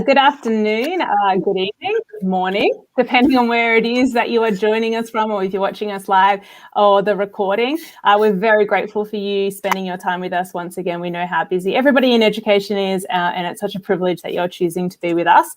Good afternoon, good evening, good morning, depending on where it is that you are joining us from, or if you're watching us live or the recording. We're very grateful for you spending your time with us once again. We know how busy everybody in education is, and it's such a privilege that you're choosing to be with us.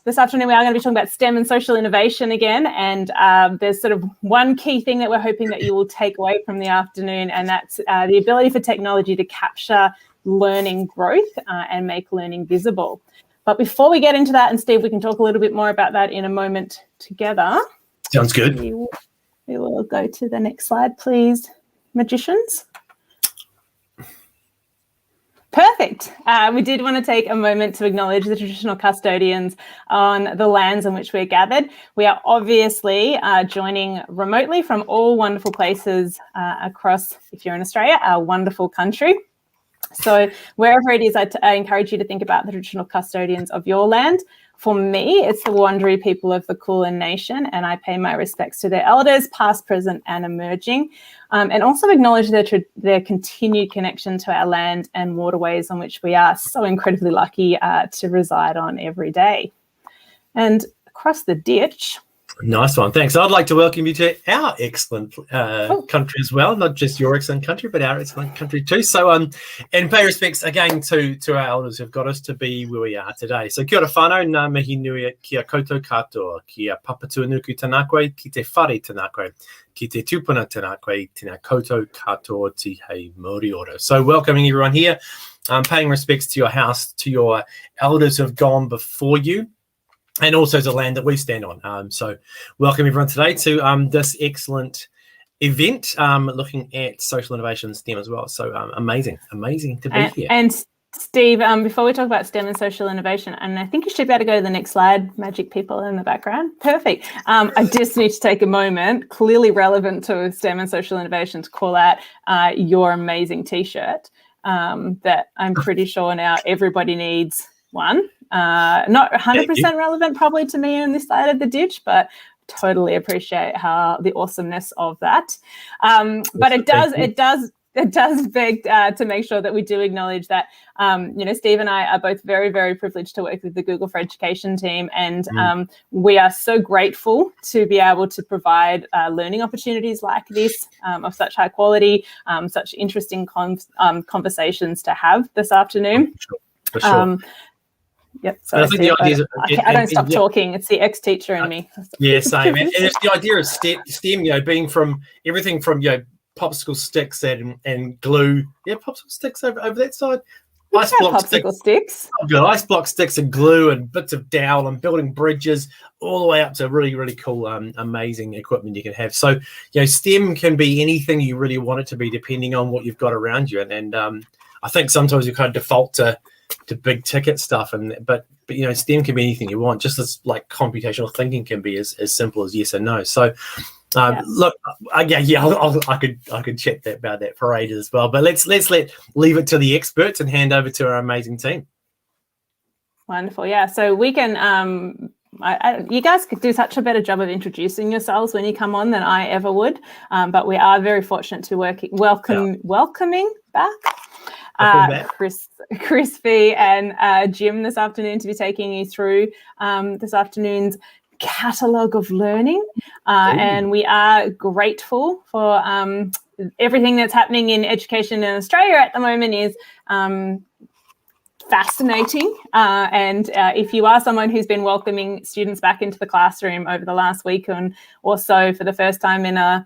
This afternoon, we are going to be talking about STEM and social innovation again, and there's sort of one key thing that we're hoping that you will take away from the afternoon, and that's the ability for technology to capture learning growth and make learning visible. But before we get into that, and Steve, we can talk a little bit more about that in a moment together. Sounds good. We will go to the next slide, please, magicians. Perfect. We did want to take a moment to acknowledge the traditional custodians on the lands on which we're gathered. We are obviously joining remotely from all wonderful places across, if you're in Australia, our wonderful country. So wherever it is, I encourage you to think about the traditional custodians of your land. For me, it's the Wurundjeri people of the Kulin Nation, and I pay my respects to their elders, past, present, and emerging, and also acknowledge their continued connection to our land and waterways on which we are so incredibly lucky to reside on every day. And across the ditch. Nice one. Thanks. I'd like to welcome you to our excellent country as well, not just your excellent country, but our excellent country too. So, and pay respects again to our elders who've got us to be where we are today. So, kia ora whanau, ngā mihi nui kia koutou katoa, kia papatuanuku tēnā koe, ki te whare tēnā koe, ki te tūpuna tēnā koe, tēnā koutou katoa ti hei Māori ora. So, welcoming everyone here, paying respects to your house, to your elders who have gone before you, and also the land that we stand on. So welcome everyone today to this excellent event, looking at social innovation STEM as well. So amazing to be here. And Steve, before we talk about STEM and social innovation, and I think you should be able to go to the next slide, magic people in the background. Perfect. I just need to take a moment, clearly relevant to STEM and social innovation, to call out your amazing T-shirt that I'm pretty sure now everybody needs one. Not 100% relevant probably to me on this side of the ditch, but totally appreciate how the awesomeness of that. But it does beg to make sure that we do acknowledge that, Steve and I are both very, very privileged to work with the Google for Education team, and we are so grateful to be able to provide learning opportunities like this of such high quality, such interesting conversations to have this afternoon. For sure. Yep. So I don't stop talking. It's the ex-teacher in me. Yeah, same. And it's the idea of STEM, being from everything from popsicle sticks and glue. Yeah, popsicle sticks over that side. Ice block sticks. Oh, good. Ice block sticks and glue and bits of dowel and building bridges, all the way up to really, really cool, amazing equipment you can have. So, STEM can be anything you really want it to be, depending on what you've got around you. And I think sometimes you kind of default to big ticket stuff, but STEM can be anything you want, just as like computational thinking can be as simple as yes and no. So look, I could chat about that for ages as well, but let's leave it to the experts and hand over to our amazing team. Wonderful. Yeah, so we can you guys could do such a better job of introducing yourselves when you come on than I ever would, but we are very fortunate to welcoming back Chris V and Jim this afternoon to be taking you through this afternoon's Catalogue of Learning. And we are grateful for everything that's happening in education in Australia at the moment is fascinating. And if you are someone who's been welcoming students back into the classroom over the last week or so for the first time in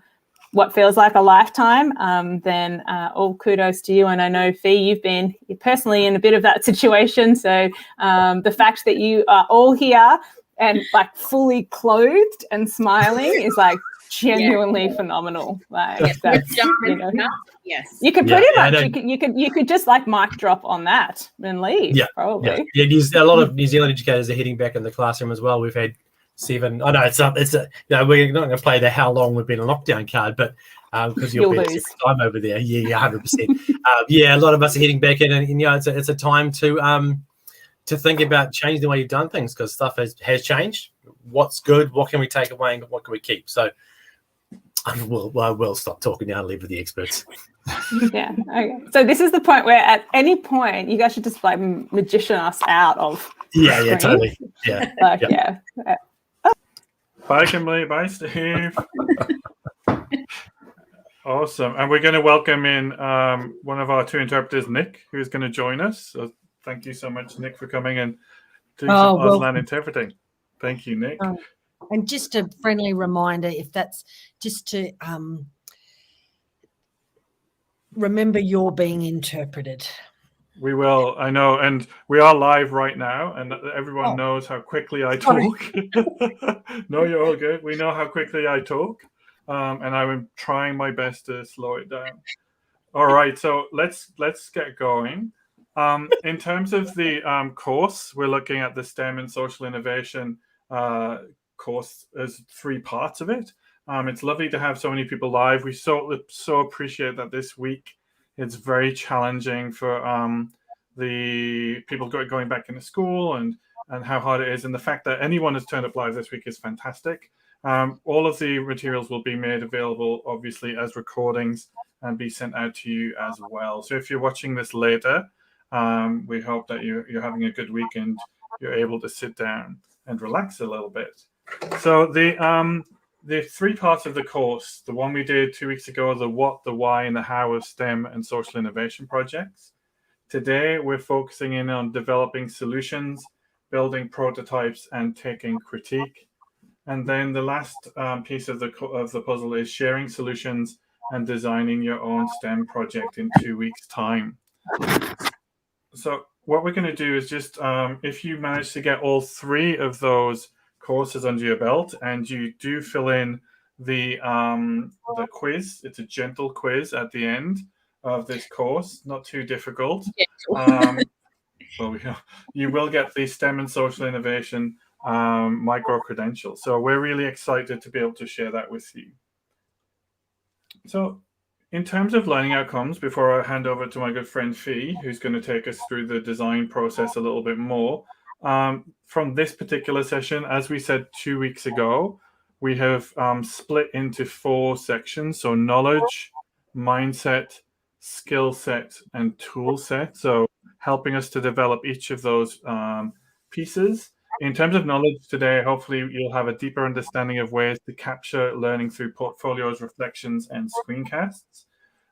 what feels like a lifetime, then all kudos to you. And I know, Fee, you're personally in a bit of that situation. So the fact that you are all here and like fully clothed and smiling is like genuinely phenoneable. Like that's, yes, you could pretty much you could just like mic drop on that and leave. Probably. A lot of New Zealand educators are heading back in the classroom as well. We've had 7. I know we're not going to play the how long we've been in lockdown card, but because you'll be every time over there. 100%. A lot of us are heading back in, and it's a time to think about changing the way you've done things, because stuff has changed. What's good? What can we take away, and what can we keep? So I will stop talking now and leave with the experts. Yeah. Okay. So this is the point where at any point you guys should just like magician us out of. Yeah, totally. Yeah. Like, yeah. Bye, Kimberly. Bye, Steve. Awesome. And we're going to welcome in one of our two interpreters, Nick, who's going to join us. So thank you so much, Nick, for coming and doing some Auslan interpreting. Thank you, Nick. And just a friendly reminder, if that's just to remember you're being interpreted. We will, I know, and we are live right now, and everyone knows how quickly I talk. No, you're all good. We know how quickly I talk, and I'm trying my best to slow it down. All right, so let's get going. In terms of the course, we're looking at the STEM and social innovation course as 3 parts of it. It's lovely to have so many people live. We so appreciate that this week. It's very challenging for the people going back into school and how hard it is. And the fact that anyone has turned up live this week is fantastic. All of the materials will be made available, obviously, as recordings and be sent out to you as well. So if you're watching this later, we hope that you're having a good week and you're able to sit down and relax a little bit. So the 3 parts of the course, the one we did 2 weeks ago, the what, the why, and the how of STEM and social innovation projects. Today, we're focusing in on developing solutions, building prototypes, and taking critique. And then the last piece of the puzzle is sharing solutions and designing your own STEM project in 2 weeks' time. So what we're going to do is just, if you manage to get all 3 of those courses under your belt and you do fill in the quiz, it's a gentle quiz at the end of this course, not too difficult. So you will get the STEM and social innovation micro credential. So we're really excited to be able to share that with you. So in terms of learning outcomes, before I hand over to my good friend Fee, who's going to take us through the design process a little bit more, from this particular session, as we said 2 weeks ago, we have split into 4 sections. So knowledge, mindset, skill set, and tool set. So helping us to develop each of those pieces. In terms of knowledge today, hopefully you'll have a deeper understanding of ways to capture learning through portfolios, reflections, and screencasts,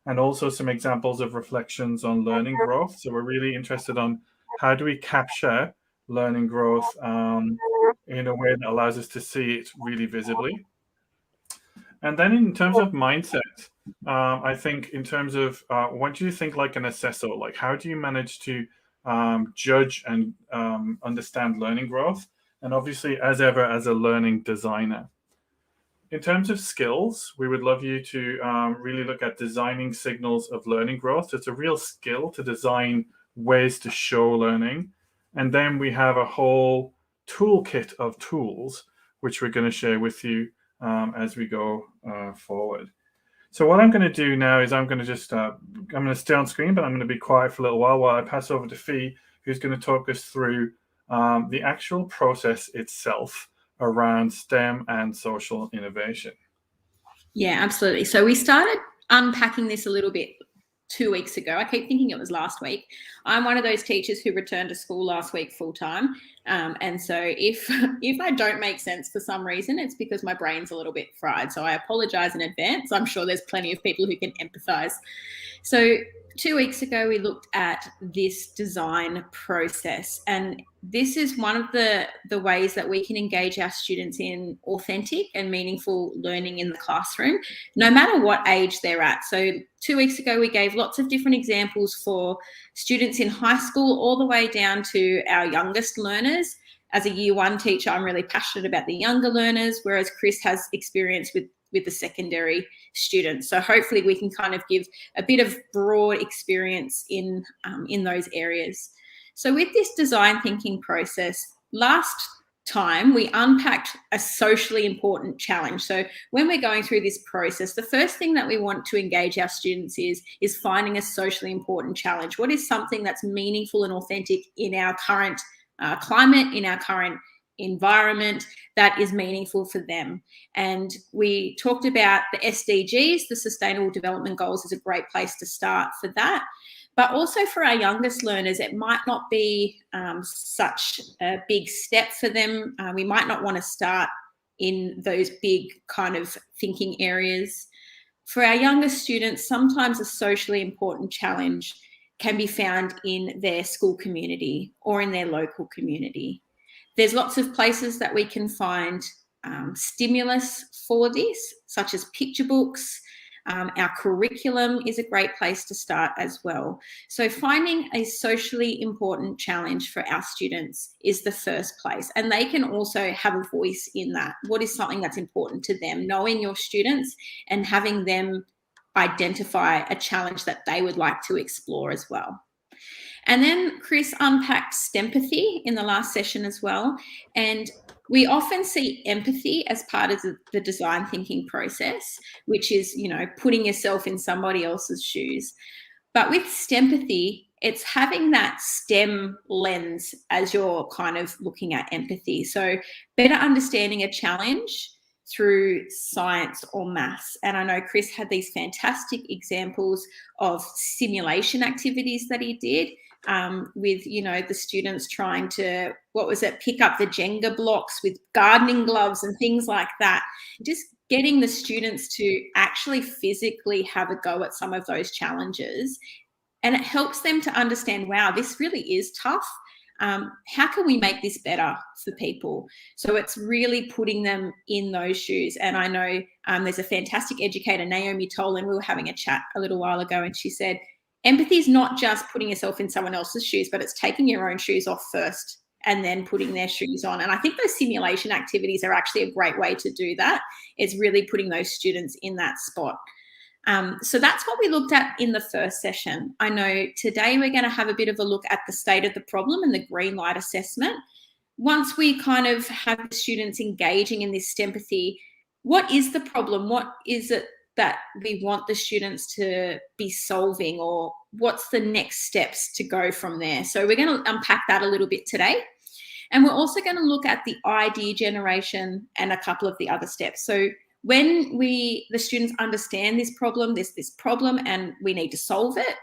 and also some examples of reflections on learning growth. So we're really interested on how do we capture learning growth in a way that allows us to see it really visibly. And then in terms of mindset, I think in terms of what do you think like an assessor, like how do you manage to judge and understand learning growth? And obviously, as ever, as a learning designer. In terms of skills, we would love you to really look at designing signals of learning growth. It's a real skill to design ways to show learning. And then we have a whole toolkit of tools, which we're going to share with you as we go forward. So what I'm going to do now is I'm going to just, I'm going to stay on screen, but I'm going to be quiet for a little while I pass over to Fee, who's going to talk us through the actual process itself around STEM and social innovation. Yeah, absolutely. So we started unpacking this a little bit 2 weeks ago. I keep thinking it was last week. I'm one of those teachers who returned to school last week full time. And so if I don't make sense for some reason, it's because my brain's a little bit fried. So I apologize in advance. I'm sure there's plenty of people who can empathize. So 2 weeks ago, we looked at this design process, and this is one of the ways that we can engage our students in authentic and meaningful learning in the classroom, no matter what age they're at. So 2 weeks ago, we gave lots of different examples for students in high school all the way down to our youngest learners. As a year 1 teacher, I'm really passionate about the younger learners, whereas Chris has experience with the secondary students. So hopefully we can kind of give a bit of broad experience in those areas. So with this design thinking process, last time we unpacked a socially important challenge. So when we're going through this process, the first thing that we want to engage our students is finding a socially important challenge. What is something that's meaningful and authentic in our current climate, in our current environment that is meaningful for them. And we talked about the SDGs, the Sustainable Development Goals, is a great place to start for that. But also for our youngest learners, it might not be such a big step for them. We might not want to start in those big kind of thinking areas. For our youngest students, sometimes a socially important challenge can be found in their school community or in their local community. There's lots of places that we can find stimulus for this, such as picture books. Our curriculum is a great place to start as well. So finding a socially important challenge for our students is the first place. And they can also have a voice in that. What is something that's important to them? Knowing your students and having them identify a challenge that they would like to explore as well. And then Chris unpacked STEMpathy in the last session as well. And we often see empathy as part of the design thinking process, which is, you know, putting yourself in somebody else's shoes. But with STEMpathy, it's having that STEM lens as you're kind of looking at empathy. So better understanding a challenge through science or maths. And I know Chris had these fantastic examples of simulation activities that he did with, you know, the students trying to, pick up the Jenga blocks with gardening gloves and things like that. Just getting the students to actually physically have a go at some of those challenges. And it helps them to understand, wow, this really is tough. How can we make this better for people? So it's really putting them in those shoes. And I know there's a fantastic educator, Naomi Tolan, we were having a chat a little while ago, and she said, empathy is not just putting yourself in someone else's shoes, but it's taking your own shoes off first and then putting their shoes on. And I think those simulation activities are actually a great way to do that. It's really putting those students in that spot. So that's what we looked at in the first session. I know today we're going to have a bit of a look at the state of the problem and the green light assessment. Once we kind of have the students engaging in this STEMpathy, what is the problem? What is it that we want the students to be solving, or what's the next steps to go from there? So we're going to unpack that a little bit today. And we're also going to look at the idea generation and a couple of the other steps. So when the students understand this problem, there's this problem and we need to solve it,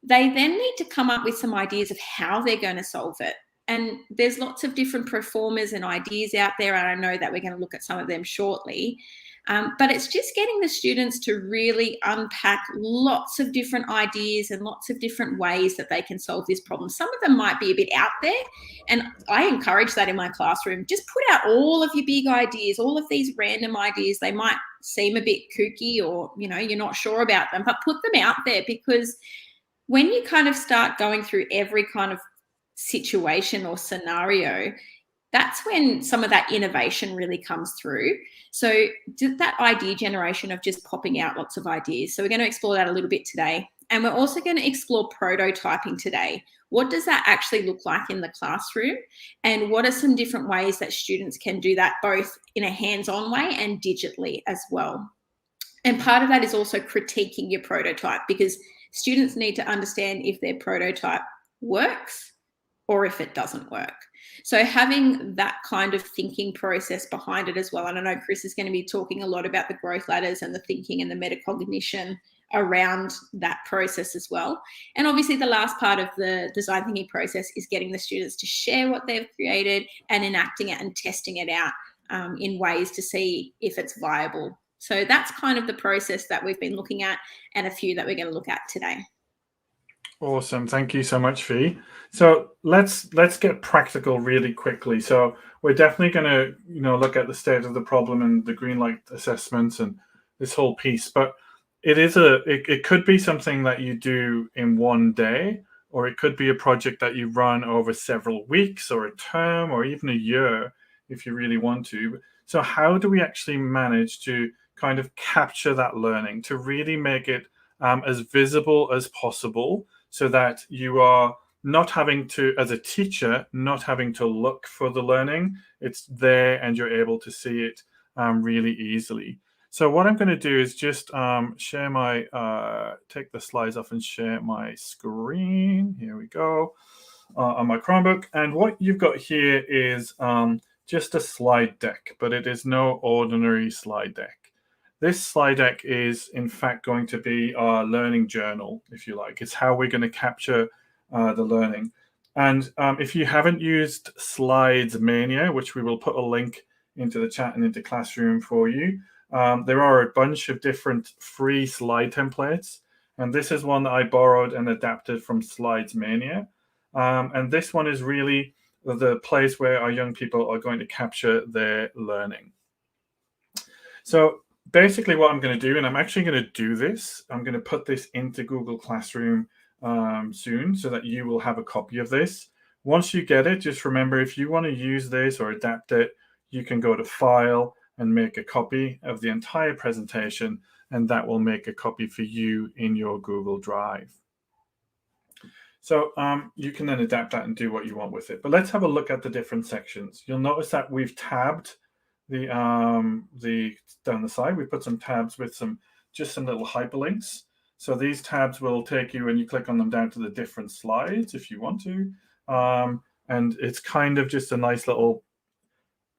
they then need to come up with some ideas of how they're going to solve it. And there's lots of different performers and ideas out there, and I know that we're going to look at some of them shortly. But it's just getting the students to really unpack lots of different ideas and lots of different ways that they can solve this problem. Some of them might be a bit out there, and I encourage that in my classroom. Just put out all of your big ideas, all of these random ideas. They might seem a bit kooky, or, you know, you're not sure about them, but put them out there, because when you kind of start going through every kind of situation or scenario, that's when some of that innovation really comes through. So that idea generation of just popping out lots of ideas. So we're going to explore that a little bit today. And we're also going to explore prototyping today. What does that actually look like in the classroom? And what are some different ways that students can do that, both in a hands-on way and digitally as well? And part of that is also critiquing your prototype, because students need to understand if their prototype works or if it doesn't work. So having that kind of thinking process behind it as well. And I know Chris is going to be talking a lot about the growth ladders and the thinking and the metacognition around that process as well. And obviously the last part of the design thinking process is getting the students to share what they've created and enacting it and testing it out in ways to see if it's viable. So that's kind of the process that we've been looking at, and a few that we're going to look at today. Awesome. Thank you so much, Fee. So let's get practical really quickly. So we're definitely going to, you know, look at the state of the problem and the green light assessments and this whole piece. But it could be something that you do in one day, or it could be a project that you run over several weeks or a term or even a year if you really want to. So how do we actually manage to kind of capture that learning, to really make it as visible as possible, so that you are not having to, as a teacher, not having to look for the learning. It's there and you're able to see it really easily. So what I'm going to do is just share my, take the slides off and share my screen. Here we go. on my Chromebook. And what you've got here is just a slide deck, but it is no ordinary slide deck. This slide deck is, in fact, going to be our learning journal, if you like. It's how we're going to capture the learning. And if you haven't used Slides Mania, which we will put a link into the chat and into Classroom for you, there are a bunch of different free slide templates. And this is one that I borrowed and adapted from Slides Mania. And this one is really the place where our young people are going to capture their learning. So basically what I'm going to do, and I'm actually going to do this, I'm going to put this into Google Classroom soon so that you will have a copy of this. Once you get it, just remember, if you want to use this or adapt it, you can go to File and make a copy of the entire presentation, and that will make a copy for you in your Google Drive. So you can then adapt that and do what you want with it. But let's have a look at the different sections. You'll notice that we've tabbed the down the side. We put some tabs with just some little hyperlinks. So these tabs will take you, when you click on them, down to the different slides if you want to. And it's kind of just a nice little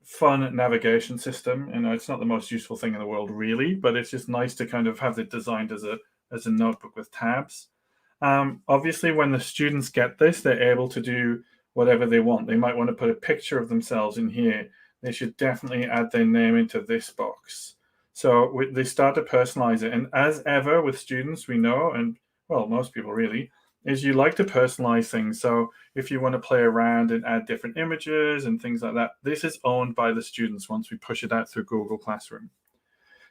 fun navigation system. You know, it's not the most useful thing in the world really, but it's just nice to kind of have it designed as a notebook with tabs. Obviously, when the students get this, they're able to do whatever they want. They might want to put a picture of themselves in here. They should definitely add their name into this box. So they start to personalize it. And as ever with students, we know, and well, most people really, is you like to personalize things. So if you want to play around and add different images and things like that, this is owned by the students once we push it out through Google Classroom.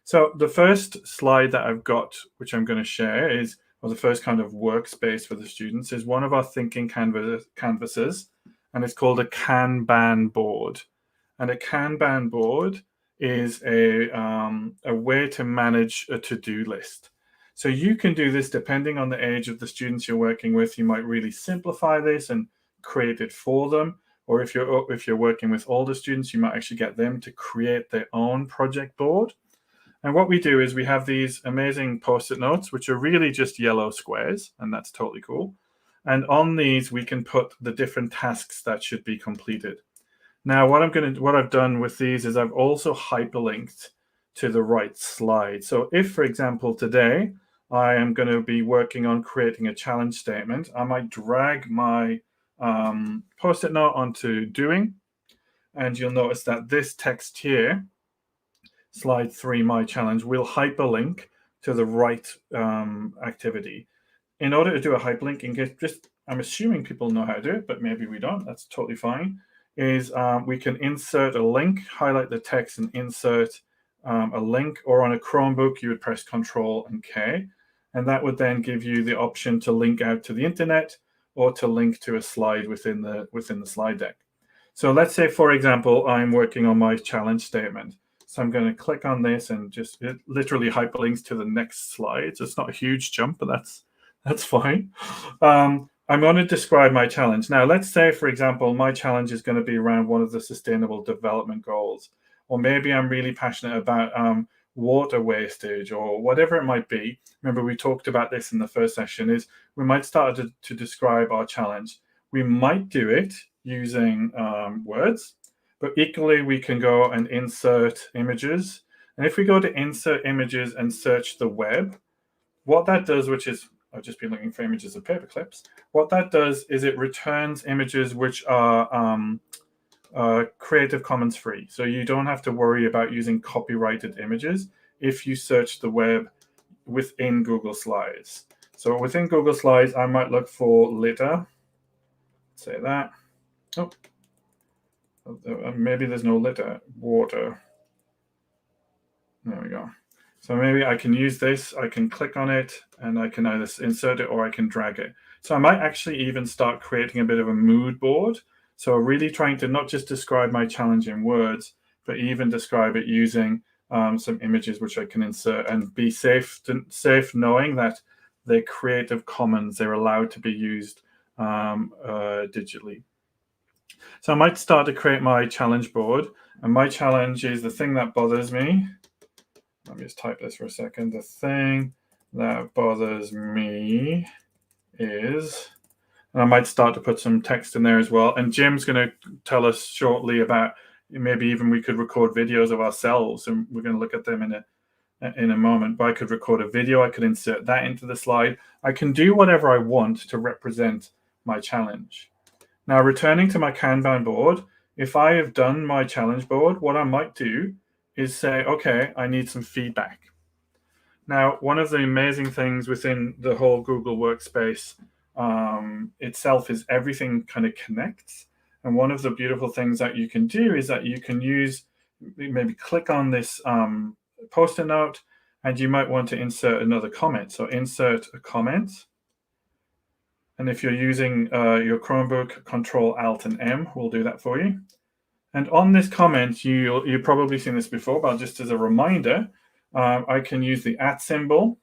So the first slide that I've got, which I'm going to share, is, or the first kind of workspace for the students, is one of our thinking canvases, and it's called a Kanban board. And a Kanban board is a way to manage a to-do list. So you can do this depending on the age of the students you're working with. You might really simplify this and create it for them. Or if you're working with older students, you might actually get them to create their own project board. And what we do is we have these amazing Post-it notes, which are really just yellow squares, and that's totally cool. And on these, we can put the different tasks that should be completed. Now, what I've done with these is I've also hyperlinked to the right slide. So if, for example, today I am going to be working on creating a challenge statement, I might drag my Post-it note onto doing, and you'll notice that this text here, slide 3, my challenge, will hyperlink to the right activity. In order to do a hyperlink, in case I'm assuming people know how to do it, but maybe we don't, that's totally fine, is we can insert a link, highlight the text and insert a link, or on a Chromebook, you would press Control and K, and that would then give you the option to link out to the internet or to link to a slide within the slide deck. So let's say, for example, I'm working on my challenge statement. So I'm going to click on this, and it literally hyperlinks to the next slide. So it's not a huge jump, but that's fine. I'm going to describe my challenge. Now, let's say, for example, my challenge is going to be around one of the Sustainable Development Goals. Or maybe I'm really passionate about water wastage or whatever it might be. Remember, we talked about this in the first session, is we might start to describe our challenge. We might do it using words, but equally we can go and insert images. And if we go to insert images and search the web, what that does, which is, I've just been looking for images of paper clips. What that does is it returns images which are Creative Commons free. So you don't have to worry about using copyrighted images if you search the web within Google Slides. So within Google Slides, I might look for litter. Say that. Oh, maybe there's no litter. Water. There we go. So maybe I can use this, I can click on it, and I can either insert it or I can drag it. So I might actually even start creating a bit of a mood board. So really trying to not just describe my challenge in words, but even describe it using some images which I can insert, and be safe knowing that they're Creative Commons, they're allowed to be used digitally. So I might start to create my challenge board, and my challenge is the thing that bothers me. Let me just type this for a second. The thing that bothers me is, And I might start to put some text in there as well. And Jim's going to tell us shortly about maybe even we could record videos of ourselves, and we're going to look at them in a moment. But I could record a video, I could insert that into the slide. I can do whatever I want to represent my challenge. Now, returning to my Kanban board, if I have done my challenge board, what I might do is say, okay, I need some feedback. Now, one of the amazing things within the whole Google Workspace itself is everything kind of connects. And one of the beautiful things that you can do is that you can maybe click on this post-it note, and you might want to insert another comment. So insert a comment. And if you're using your Chromebook, Control, Alt, and M will do that for you. And on this comment, you've probably seen this before, but just as a reminder, I can use the @ symbol.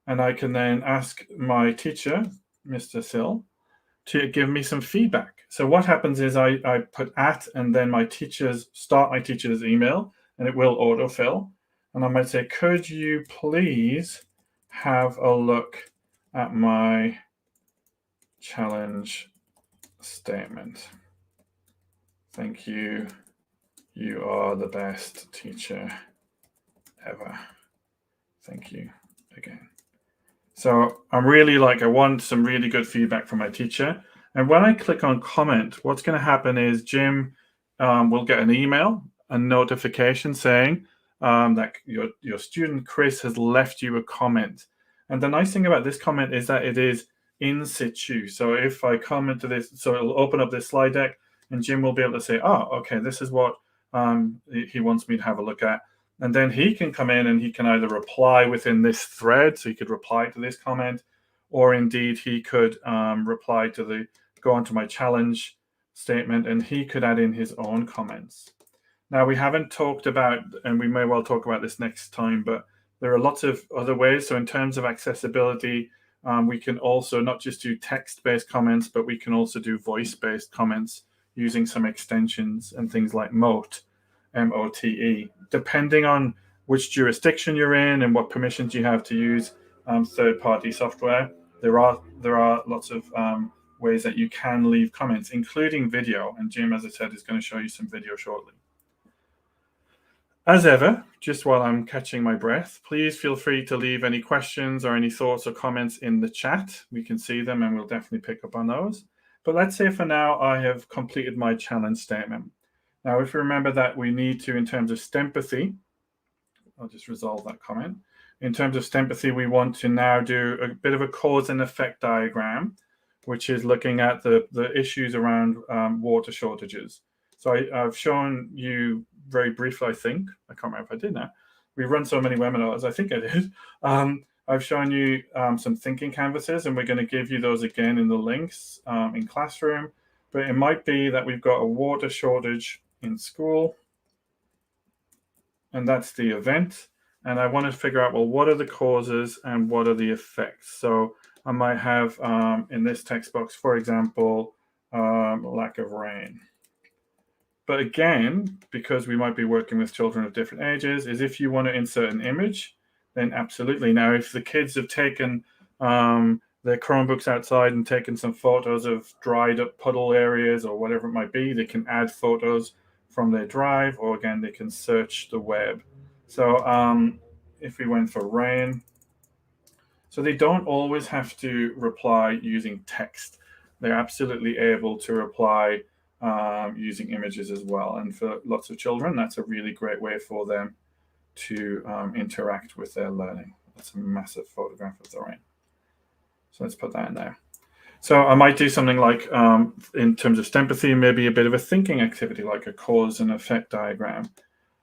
And I can then ask my teacher, Mr. Sill, to give me some feedback. So what happens is I put @ and then my teacher's email, and it will autofill. And I might say, could you please have a look at my challenge statement? Thank you. You are the best teacher ever. Thank you again. So I'm really I want some really good feedback from my teacher. And when I click on comment, what's going to happen is Jim will get an email, a notification saying that your student Chris has left you a comment. And the nice thing about this comment is that it is in situ. So if I come into this, so it'll open up this slide deck, and Jim will be able to say, oh, okay, this is what he wants me to have a look at. And then he can come in and he can either reply within this thread, so he could reply to this comment, or indeed he could go onto my challenge statement, and he could add in his own comments. Now, we haven't talked about, and we may well talk about this next time, but there are lots of other ways. So in terms of accessibility, we can also not just do text-based comments, but we can also do voice-based comments using some extensions and things like Mote, M-O-T-E. Depending on which jurisdiction you're in and what permissions you have to use third-party software, there are lots of ways that you can leave comments, including video. And Jim, as I said, is going to show you some video shortly. As ever, just while I'm catching my breath, please feel free to leave any questions or any thoughts or comments in the chat. We can see them and we'll definitely pick up on those. But let's say for now, I have completed my challenge statement. Now, if you remember that we need to, in terms of STEMpathy, I'll just resolve that comment. In terms of STEMpathy, we want to now do a bit of a cause and effect diagram, which is looking at the issues around water shortages. So I've shown you very briefly, I think. I can't remember if I did now. We run so many webinars, I think I did. I've shown you some thinking canvases, and we're going to give you those again in the links in Classroom. But it might be that we've got a water shortage in school, and that's the event. And I want to figure out, well, what are the causes and what are the effects? So I might have in this text box, for example, lack of rain. But again, because we might be working with children of different ages, is if you want to insert an image, then absolutely. Now, if the kids have taken their Chromebooks outside and taken some photos of dried up puddle areas or whatever it might be, they can add photos from their drive, or again, they can search the web. So if we went for rain, so they don't always have to reply using text. They're absolutely able to reply using images as well. And for lots of children, that's a really great way for them to interact with their learning. That's a massive photograph of the rain. So let's put that in there. So I might do something like, in terms of STEMpathy, maybe a bit of a thinking activity, like a cause and effect diagram.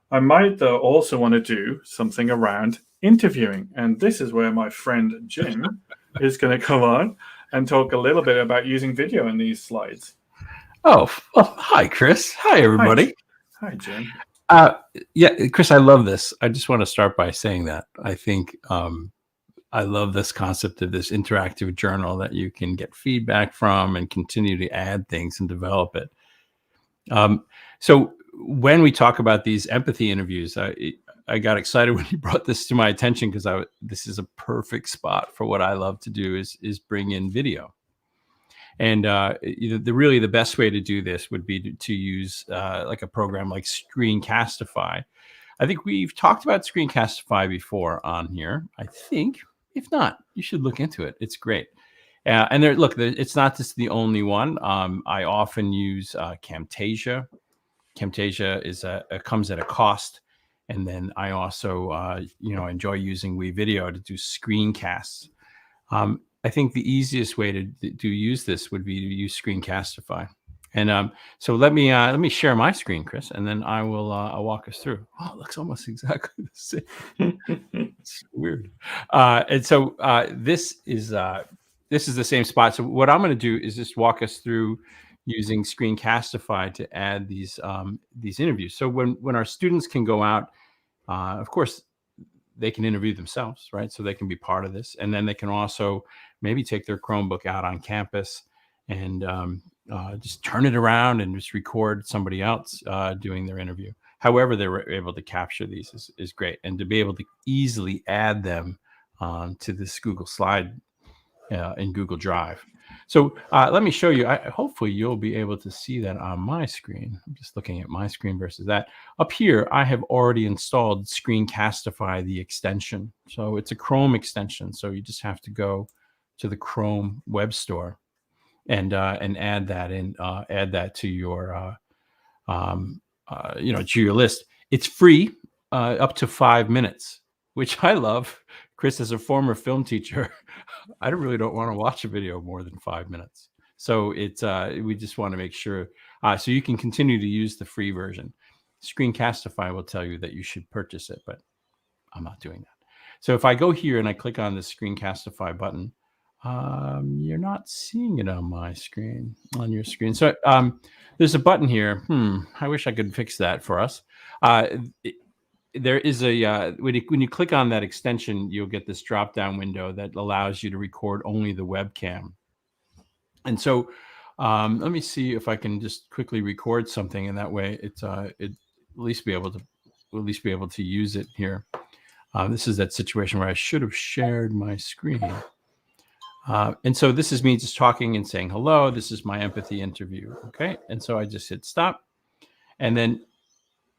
I might, though, also want to do something around interviewing. And this is where my friend Jim is going to come on and talk a little bit about using video in these slides. Oh, well, hi, Chris. Hi, everybody. Hi, Jim. Yeah, Chris, I love this. I just want to start by saying that. I think I love this concept of this interactive journal that you can get feedback from and continue to add things and develop it. So when we talk about these empathy interviews, I got excited when you brought this to my attention, because this is a perfect spot for what I love to do is bring in video. And really the best way to do this would be to use like a program like Screencastify. I think we've talked about Screencastify before on here. I think, if not, you should look into it. It's great. And it's not just the only one. I often use Camtasia. Camtasia comes at a cost. And then I also, enjoy using WeVideo to do screencasts. I think the easiest way to use this would be to use Screencastify. And so let me share my screen, Chris, and then I'll walk us through. Oh, it looks almost exactly the same. It's weird. And so this is the same spot. So what I'm going to do is just walk us through using Screencastify to add these interviews. So when our students can go out, of course, they can interview themselves, right? So they can be part of this, and then they can also maybe take their Chromebook out on campus and just turn it around and just record somebody else doing their interview. However they were able to capture these is great, and to be able to easily add them to this Google slide in Google Drive. So let me show you. Hopefully you'll be able to see that on my screen. I'm just looking at my screen versus that. Up here, I have already installed Screencastify, the extension. So it's a Chrome extension. So you just have to go to the Chrome web store and add that in. Add that to your to your list. It's free up to 5 minutes, which I love. Chris, as a former film teacher, I really don't want to watch a video more than 5 minutes. So it's we just want to make sure so you can continue to use the free version. Screencastify will tell you that you should purchase it, but I'm not doing that. So if I go here and I click on the Screencastify button, you're not seeing it on my screen, on your screen. So there's a button here. I wish I could fix that for us. There is a when you click on that extension, you'll get this drop down window that allows you to record only the webcam. And so let me see if I can just quickly record something, and that way it at least be able to use it here. This is that situation where I should have shared my screen. And so this is me just talking and saying hello. This is my empathy interview. Okay, and so I just hit stop, and then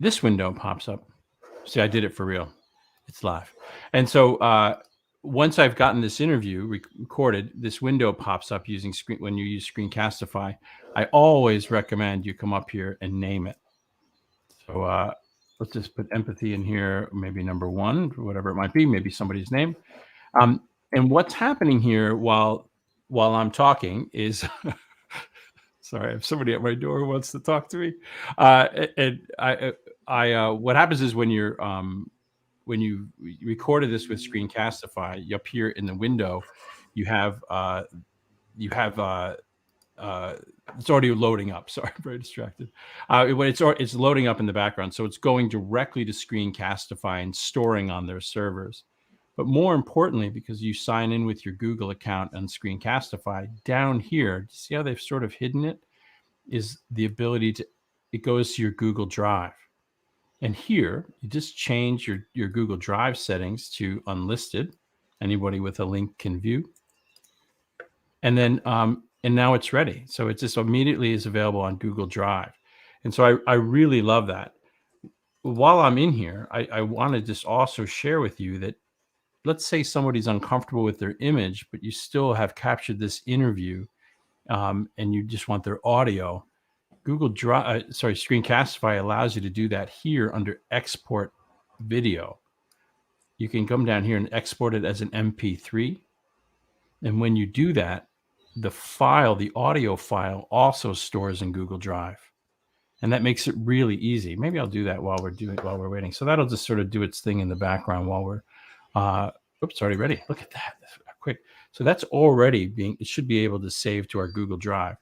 this window pops up. See, I did it for real. It's live. And so once I've gotten this interview recorded, this window pops up using when you use Screencastify. I always recommend you come up here and name it. So let's just put empathy in here, maybe number 1, whatever it might be, maybe somebody's name. And what's happening here while I'm talking is, sorry, I have somebody at my door who wants to talk to me. And what happens is when you recorded this with Screencastify, up here in the window, you have it's already loading up. Sorry, I'm very distracted. It's loading up in the background, so it's going directly to Screencastify and storing on their servers. But more importantly, because you sign in with your Google account on Screencastify, down here, see how they've sort of hidden it, is the ability it goes to your Google Drive. And here, you just change your Google Drive settings to unlisted. Anybody with a link can view. And then, and now it's ready. So it just immediately is available on Google Drive. And so I really love that. While I'm in here, I want to just also share with you that, let's say somebody's uncomfortable with their image, but you still have captured this interview and you just want their audio. Google Drive, Screencastify allows you to do that here under Export Video. You can come down here and export it as an MP3. And when you do that, the audio file also stores in Google Drive. And that makes it really easy. Maybe I'll do that while we're waiting. So that'll just sort of do its thing in the background while we're oops, already ready. Look at that. That's quick. So that's already it should be able to save to our Google Drive.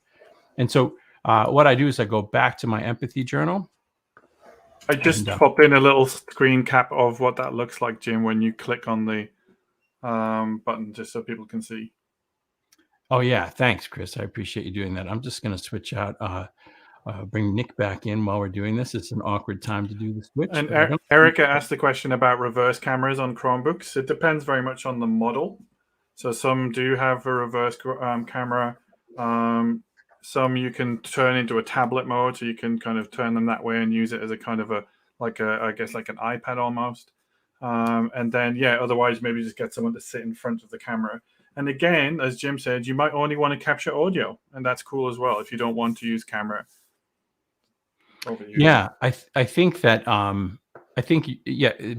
And so what I do is I go back to my empathy journal. I just popped in a little screen cap of what that looks like, Jim, when you click on the button, just so people can see. Oh, yeah. Thanks, Chris. I appreciate you doing that. I'm just going to switch out, bring Nick back in while we're doing this. It's an awkward time to do the switch. And Erica asked the question about reverse cameras on Chromebooks. It depends very much on the model. So some do have a reverse camera. Some you can turn into a tablet mode, so you can kind of turn them that way and use it as a kind of I guess like an iPad almost. And then, otherwise maybe just get someone to sit in front of the camera. And again, as Jim said, you might only want to capture audio, and that's cool as well if you don't want to use camera. Yeah, I think that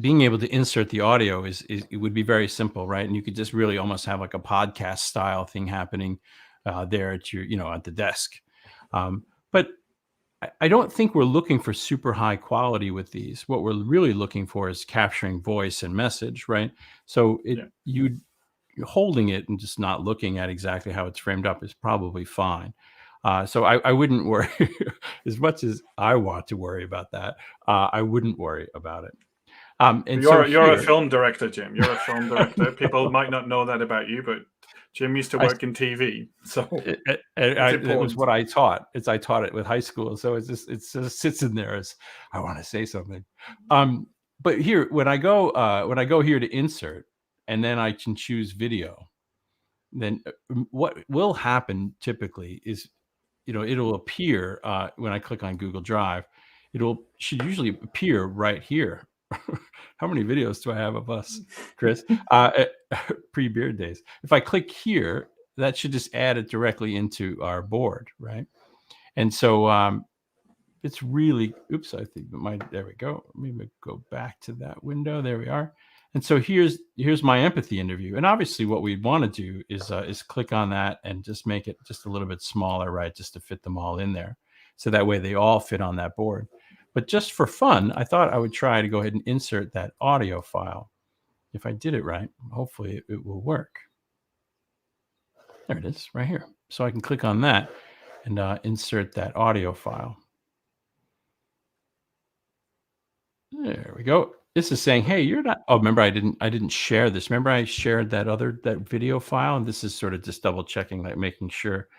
being able to insert the audio is it would be very simple, right? And you could just really almost have like a podcast style thing happening there at your at the desk. But I don't think we're looking for super high quality with these. What we're really looking for is capturing voice and message, right? So you're holding it and just not looking at exactly how it's framed up is probably fine. So I wouldn't worry as much as I want to worry about that. I wouldn't worry about it. And you're a film director, Jim. You're a film director. People might not know that about you, but Jim used to work in TV, so it was what I taught. I taught it with high school, so it just sits in there as I want to say something. But here, when I go here to insert, and then I can choose video, then what will happen typically is, it'll appear when I click on Google Drive. Should usually appear right here. How many videos do I have of us, Chris? Pre-Beard days. If I click here, that should just add it directly into our board, right? And so it's really, oops, I think there we go. Let me go back to that window. There we are. And so here's my empathy interview. And obviously what we'd want to do is click on that and just make it just a little bit smaller, right? Just to fit them all in there. So that way they all fit on that board. But just for fun, I thought I would try to go ahead and insert that audio file. If I did it right, hopefully it will work. There it is, right here. So I can click on that and insert that audio file. There we go. This is saying, hey, you're not. Oh, remember, I didn't share this. Remember, I shared that video file, and this is sort of just double checking, like making sure.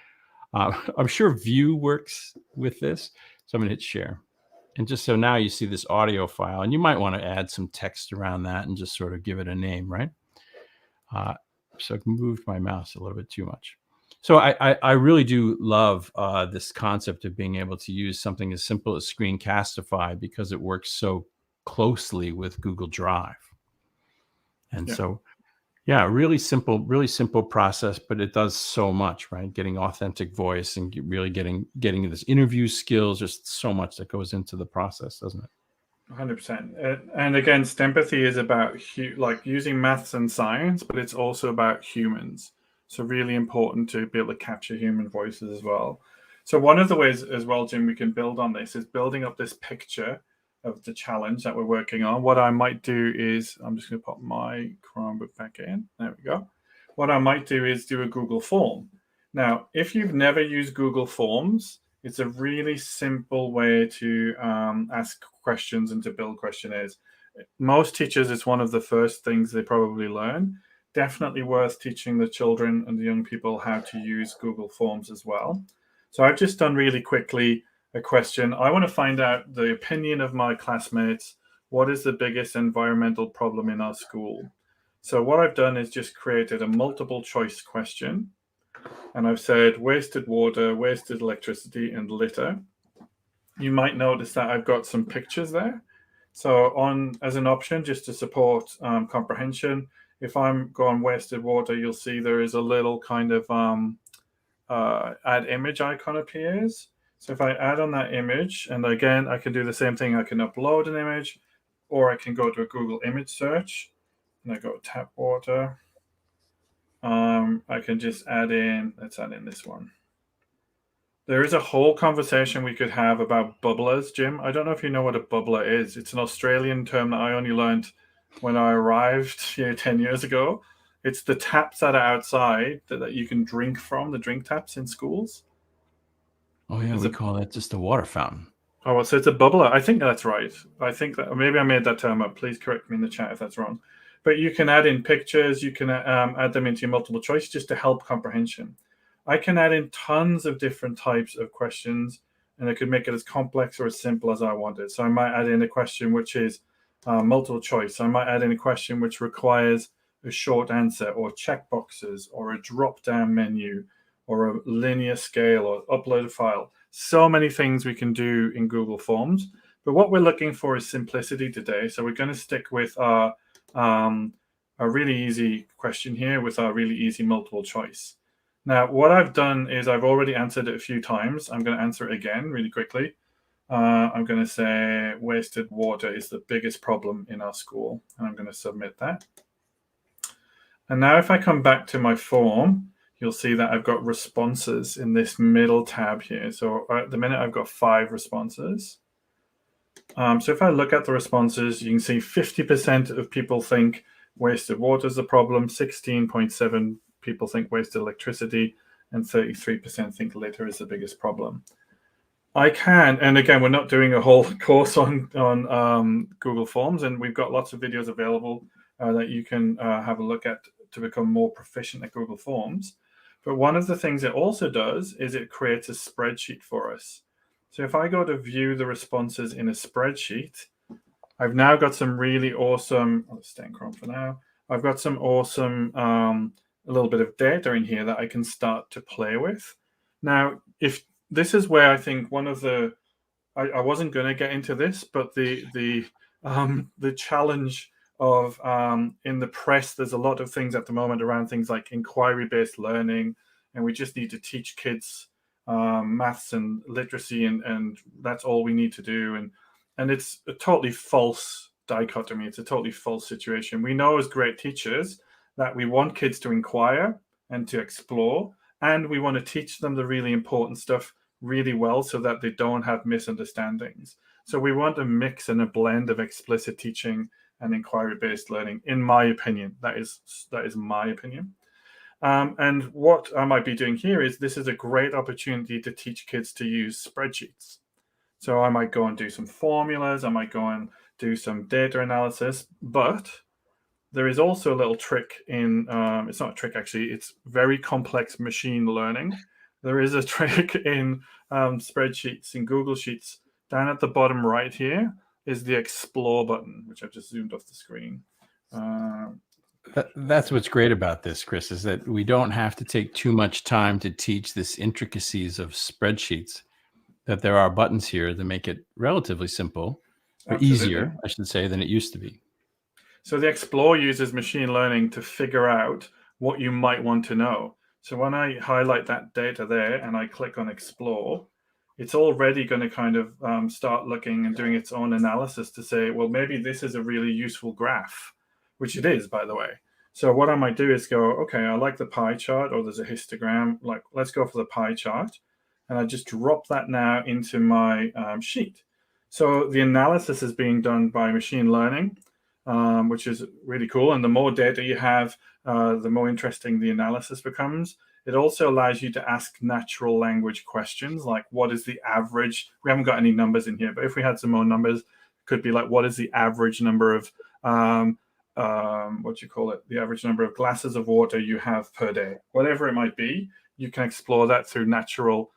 I'm sure View works with this, so I'm going to hit share. And just so now you see this audio file, and you might want to add some text around that and just sort of give it a name, right? So I've moved my mouse a little bit too much. So I really do love this concept of being able to use something as simple as Screencastify because it works so closely with Google Drive. And so, really simple process, but it does so much, right? Getting authentic voice and really getting this interview skills. There's so much that goes into the process, doesn't it? 100%. And again, empathy is about like using maths and science, but it's also about humans. So really important to be able to capture human voices as well. So one of the ways as well, Jim, we can build on this is building up this picture of the challenge that we're working on. What I might do is, I'm just going to pop my Chromebook back in. There we go. What I might do is do a Google form. Now, if you've never used Google Forms, it's a really simple way to ask questions and to build questionnaires. Most teachers, it's one of the first things they probably learn. Definitely worth teaching the children and the young people how to use Google Forms as well. So I've just done really quickly a question. I want to find out the opinion of my classmates. What is the biggest environmental problem in our school? So what I've done is just created a multiple choice question. And I've said wasted water, wasted electricity, and litter. You might notice that I've got some pictures there. So as an option, just to support comprehension, if I'm going wasted water, you'll see there is a little kind of add image icon appears. So if I add on that image, and again, I can do the same thing. I can upload an image, or I can go to a Google image search, and I go tap water. I can just let's add in this one. There is a whole conversation we could have about bubblers, Jim. I don't know if you know what a bubbler is. It's an Australian term that I only learned when I arrived here 10 years ago. It's the taps that are outside that you can drink from, the drink taps in schools. Oh, yeah, we call that just a water fountain. Oh, so it's a bubbler. I think that's right. I think that maybe I made that term up. Please correct me in the chat if that's wrong. But you can add in pictures. You can add them into your multiple choice just to help comprehension. I can add in tons of different types of questions, and I could make it as complex or as simple as I wanted. So I might add in a question which is multiple choice. I might add in a question which requires a short answer or checkboxes or a drop-down menu or a linear scale or upload a file. So many things we can do in Google Forms. But what we're looking for is simplicity today. So we're going to stick with our a really easy question here with our really easy multiple choice. Now, what I've done is I've already answered it a few times. I'm going to answer it again really quickly. I'm going to say wasted water is the biggest problem in our school, and I'm going to submit that. And now if I come back to my form, you'll see that I've got responses in this middle tab here. So at the minute, I've got 5 responses. So if I look at the responses, you can see 50% of people think wasted water is the problem, 16.7 people think wasted electricity, and 33% think litter is the biggest problem. I can, and again, we're not doing a whole course on Google Forms, and we've got lots of videos available that you can have a look at to become more proficient at Google Forms. But one of the things it also does is it creates a spreadsheet for us. So if I go to view the responses in a spreadsheet, I've now got some really awesome, I'll stay in Chrome for now. I've got some awesome, a little bit of data in here that I can start to play with. Now, if this is where I think one of the, I wasn't going to get into this, but the challenge of in the press, there's a lot of things at the moment around things like inquiry-based learning, and we just need to teach kids maths and literacy, and that's all we need to do. And it's a totally false dichotomy. It's a totally false situation. We know as great teachers that we want kids to inquire and to explore, and we want to teach them the really important stuff really well so that they don't have misunderstandings. So we want a mix and a blend of explicit teaching and inquiry-based learning, in my opinion. That is my opinion. And what I might be doing here is this is a great opportunity to teach kids to use spreadsheets. So I might go and do some formulas. I might go and do some data analysis. But there is also a little trick in, it's not a trick actually, it's very complex machine learning. There is a trick in spreadsheets, in Google Sheets. Down at the bottom right here is the Explore button, which I've just zoomed off the screen. That's what's great about this, Chris, is that we don't have to take too much time to teach this intricacies of spreadsheets, that there are buttons here that make it relatively simple, or easier, I should say, than it used to be. So the Explore uses machine learning to figure out what you might want to know. So when I highlight that data there and I click on Explore, it's already going to kind of start looking and doing its own analysis to say, well, maybe this is a really useful graph, which it is, by the way. So what I might do is go, okay, I like the pie chart, or there's a histogram, like let's go for the pie chart. And I just drop that now into my sheet. So the analysis is being done by machine learning, which is really cool. And the more data you have, the more interesting the analysis becomes. It also allows you to ask natural language questions, like what is the average? We haven't got any numbers in here, but if we had some more numbers, it could be like, what is the average number of, the average number of glasses of water you have per day? Whatever it might be, you can explore that through natural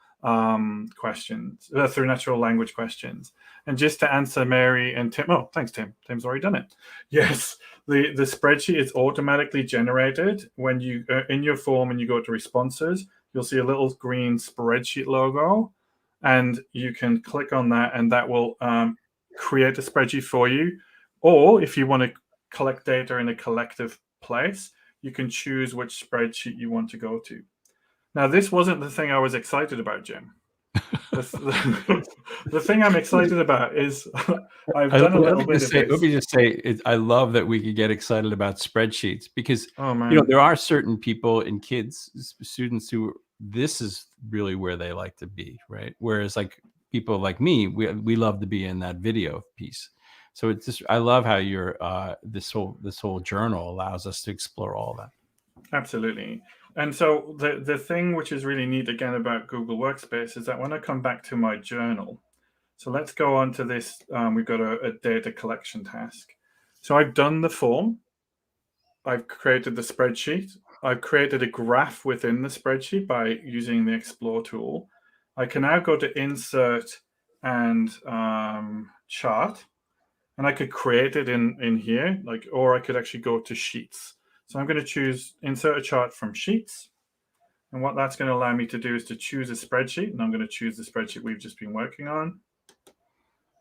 questions, through natural language questions. And just to answer Mary and Tim, oh, thanks, Tim. Tim's already done it. Yes, the spreadsheet is automatically generated when you, in your form, and you go to responses, you'll see a little green spreadsheet logo, and you can click on that, and that will create a spreadsheet for you. Or if you want to collect data in a collective place, you can choose which spreadsheet you want to go to. Now, this wasn't the thing I was excited about, Jim. The thing I'm excited about is I've done a little bit of this. Let me just say, I love that we could get excited about spreadsheets because, there are certain people and kids, students who this is really where they like to be, right? Whereas like people like me, we love to be in that video piece. So it's just, I love how your this whole journal allows us to explore all that. Absolutely. And so the thing which is really neat again about Google Workspace is that when I come back to my journal, so let's go on to this, we've got a data collection task. So I've done the form, I've created the spreadsheet, I've created a graph within the spreadsheet by using the Explore tool. I can now go to Insert and Chart, and I could create it in here, or I could actually go to Sheets. So I'm going to choose Insert a Chart from Sheets. And what that's going to allow me to do is to choose a spreadsheet. And I'm going to choose the spreadsheet we've just been working on.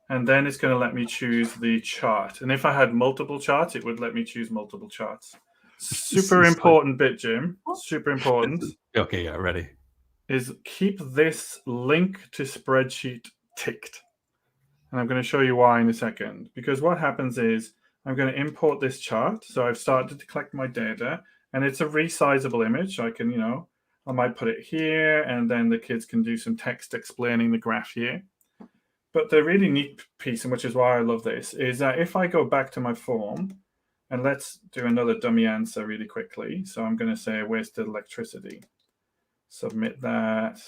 And then it's going to let me choose the chart. And if I had multiple charts, it would let me choose multiple charts. Super important bit, Jim. Super important. Okay, yeah, ready. Is keep this link to spreadsheet ticked. And I'm going to show you why in a second. Because what happens is I'm going to import this chart. So I've started to collect my data. And it's a resizable image. I can, I might put it here. And then the kids can do some text explaining the graph here. But the really neat piece, and which is why I love this, is that if I go back to my form, and let's do another dummy answer really quickly. So I'm going to say wasted electricity. Submit that.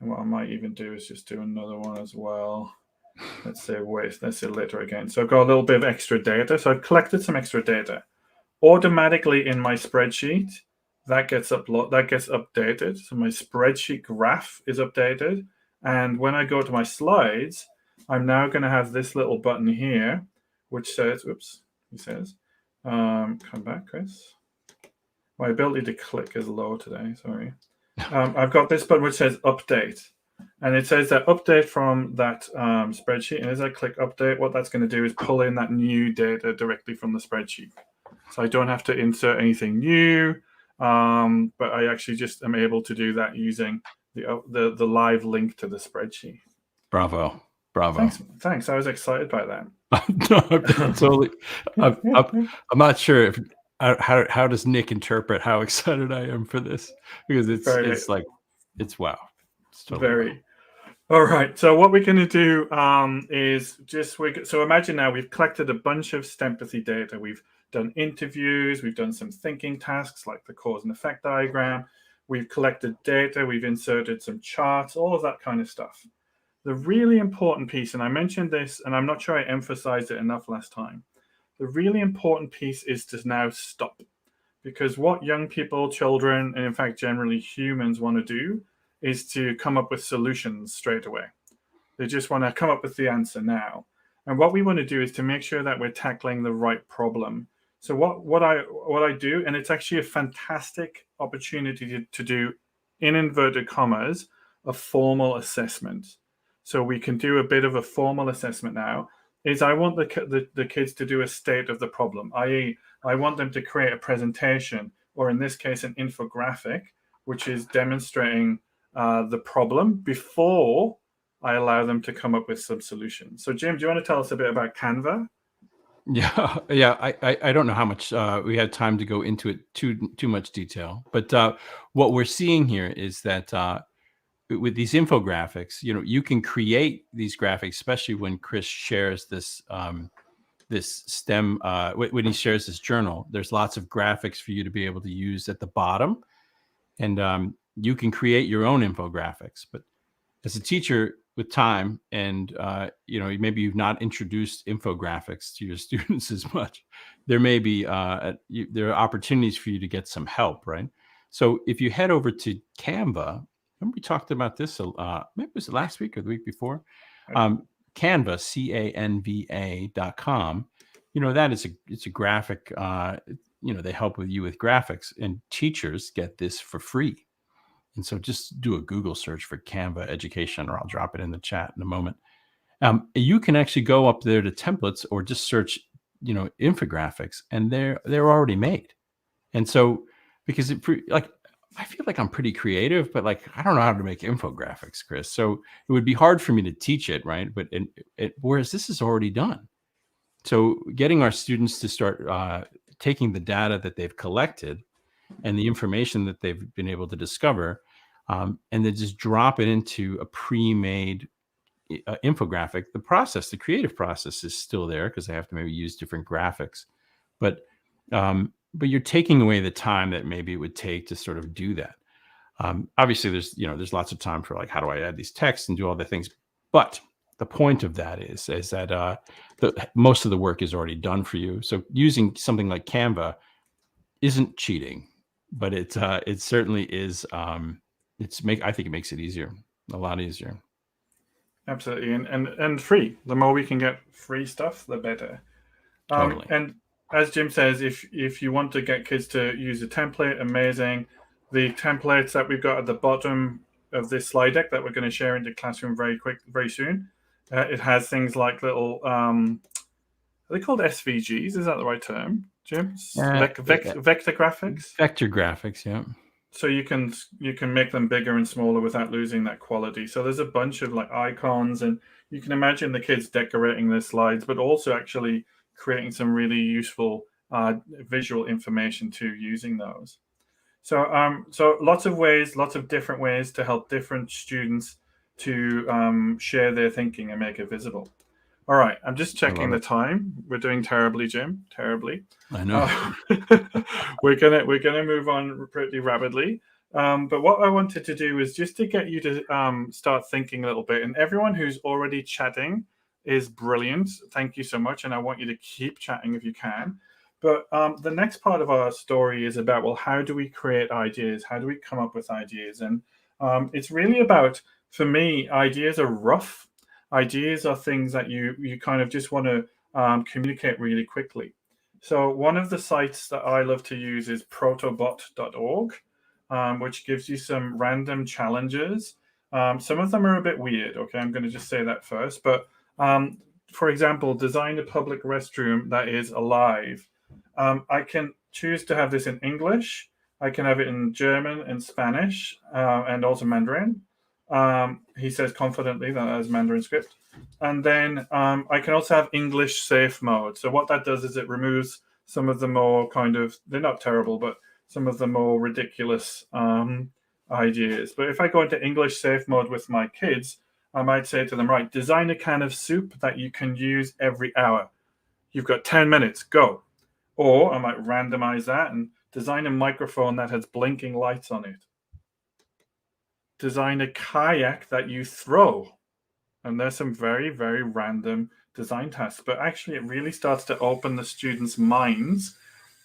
And what I might even do is just do another one as well. Let's say waste. Let's say later again. So I've got a little bit of extra data. So I've collected some extra data. Automatically in my spreadsheet, that gets updated. So my spreadsheet graph is updated. And when I go to my slides, I'm now going to have this little button here, which says, come back, Chris. My ability to click is low today, sorry. I've got this button which says update. And it says that update from that spreadsheet. And as I click update, what that's going to do is pull in that new data directly from the spreadsheet. So I don't have to insert anything new, but I actually just am able to do that using the live link to the spreadsheet. Bravo. Thanks. I was excited by that. No, I'm totally. I'm not sure if how does Nick interpret how excited I am for this, because it's wow. It's totally very. Wow. All right. So what we're going to do is so imagine now we've collected a bunch of STEMpathy data. We've done interviews. We've done some thinking tasks like the cause and effect diagram. We've collected data, we've inserted some charts, all of that kind of stuff. The really important piece, and I mentioned this, and I'm not sure I emphasized it enough last time. The really important piece is to now stop. Because what young people, children, and in fact, generally humans want to do is to come up with solutions straight away. They just want to come up with the answer now. And what we want to do is to make sure that we're tackling the right problem. So what I do, and it's actually a fantastic opportunity to do, in inverted commas, a formal assessment. So we can do a bit of a formal assessment now. Is I want the kids to do a state of the problem, i.e., I want them to create a presentation, or in this case, an infographic, which is demonstrating the problem before I allow them to come up with some solutions. So Jim, do you want to tell us a bit about Canva? Yeah. I don't know how much we had time to go into it too much detail, but what we're seeing here is that with these infographics, you can create these graphics, especially when Chris shares this this STEM when he shares this journal. There's lots of graphics for you to be able to use at the bottom, and you can create your own infographics. But as a teacher with time, and maybe you've not introduced infographics to your students as much, there may be there are opportunities for you to get some help, right? So if you head over to Canva, remember we talked about this maybe it was last week or the week before. Canva, Canva.com. That it's a graphic. They help with you with graphics, and teachers get this for free. And so just do a Google search for Canva education, or I'll drop it in the chat in a moment. You can actually go up there to templates, or just search, infographics, and they're already made. And so, because I feel like I'm pretty creative, but I don't know how to make infographics, Chris. So it would be hard for me to teach it, right? But whereas this is already done. So getting our students to start taking the data that they've collected and the information that they've been able to discover, and then just drop it into a pre-made infographic. The creative process is still there, because they have to maybe use different graphics, but you're taking away the time that maybe it would take to sort of do that. Obviously, there's lots of time for how do I add these texts and do all the things, but the point of that is that most of the work is already done for you. So using something like Canva isn't cheating, but it certainly is. I think it makes it easier, a lot easier. Absolutely, and free. The more we can get free stuff, the better. Totally. And as Jim says, if you want to get kids to use a template, amazing. the templates that we've got at the bottom of this slide deck that we're going to share into Classroom very soon. It has things like little, are they called SVGs? Is that the right term, Jim? Vector graphics? Vector graphics, yeah. So you can make them bigger and smaller without losing that quality. So there's a bunch of like icons, and you can imagine the kids decorating their slides, but also actually creating some really useful visual information too using those. So lots of different ways to help different students to share their thinking and make it visible. All right, I'm just checking the time. We're doing terribly, Jim. Terribly. I know. We're gonna move on pretty rapidly. But what I wanted to do is just to get you to start thinking a little bit. And everyone who's already chatting is brilliant. Thank you so much. And I want you to keep chatting if you can. But the next part of our story is about, well, how do we create ideas? How do we come up with ideas? And it's really about, for me, ideas are rough. Ideas are things that you kind of just want to communicate really quickly. So one of the sites that I love to use is protobot.org, which gives you some random challenges. Some of them are a bit weird. Okay, I'm going to just say that first. But for example, design a public restroom that is alive. I can choose to have this in English. I can have it in German and Spanish and also Mandarin. He says confidently that is Mandarin script. And then I can also have English safe mode. So what that does is it removes some of the more kind of, they're not terrible, but some of the more ridiculous ideas. But if I go into English safe mode with my kids, I might say to them, right, design a can of soup that you can use every hour. You've got 10 minutes, go. Or I might randomize that and design a microphone that has blinking lights on it. Design a kayak that you throw. And there's some very, very random design tasks. But actually, it really starts to open the students' minds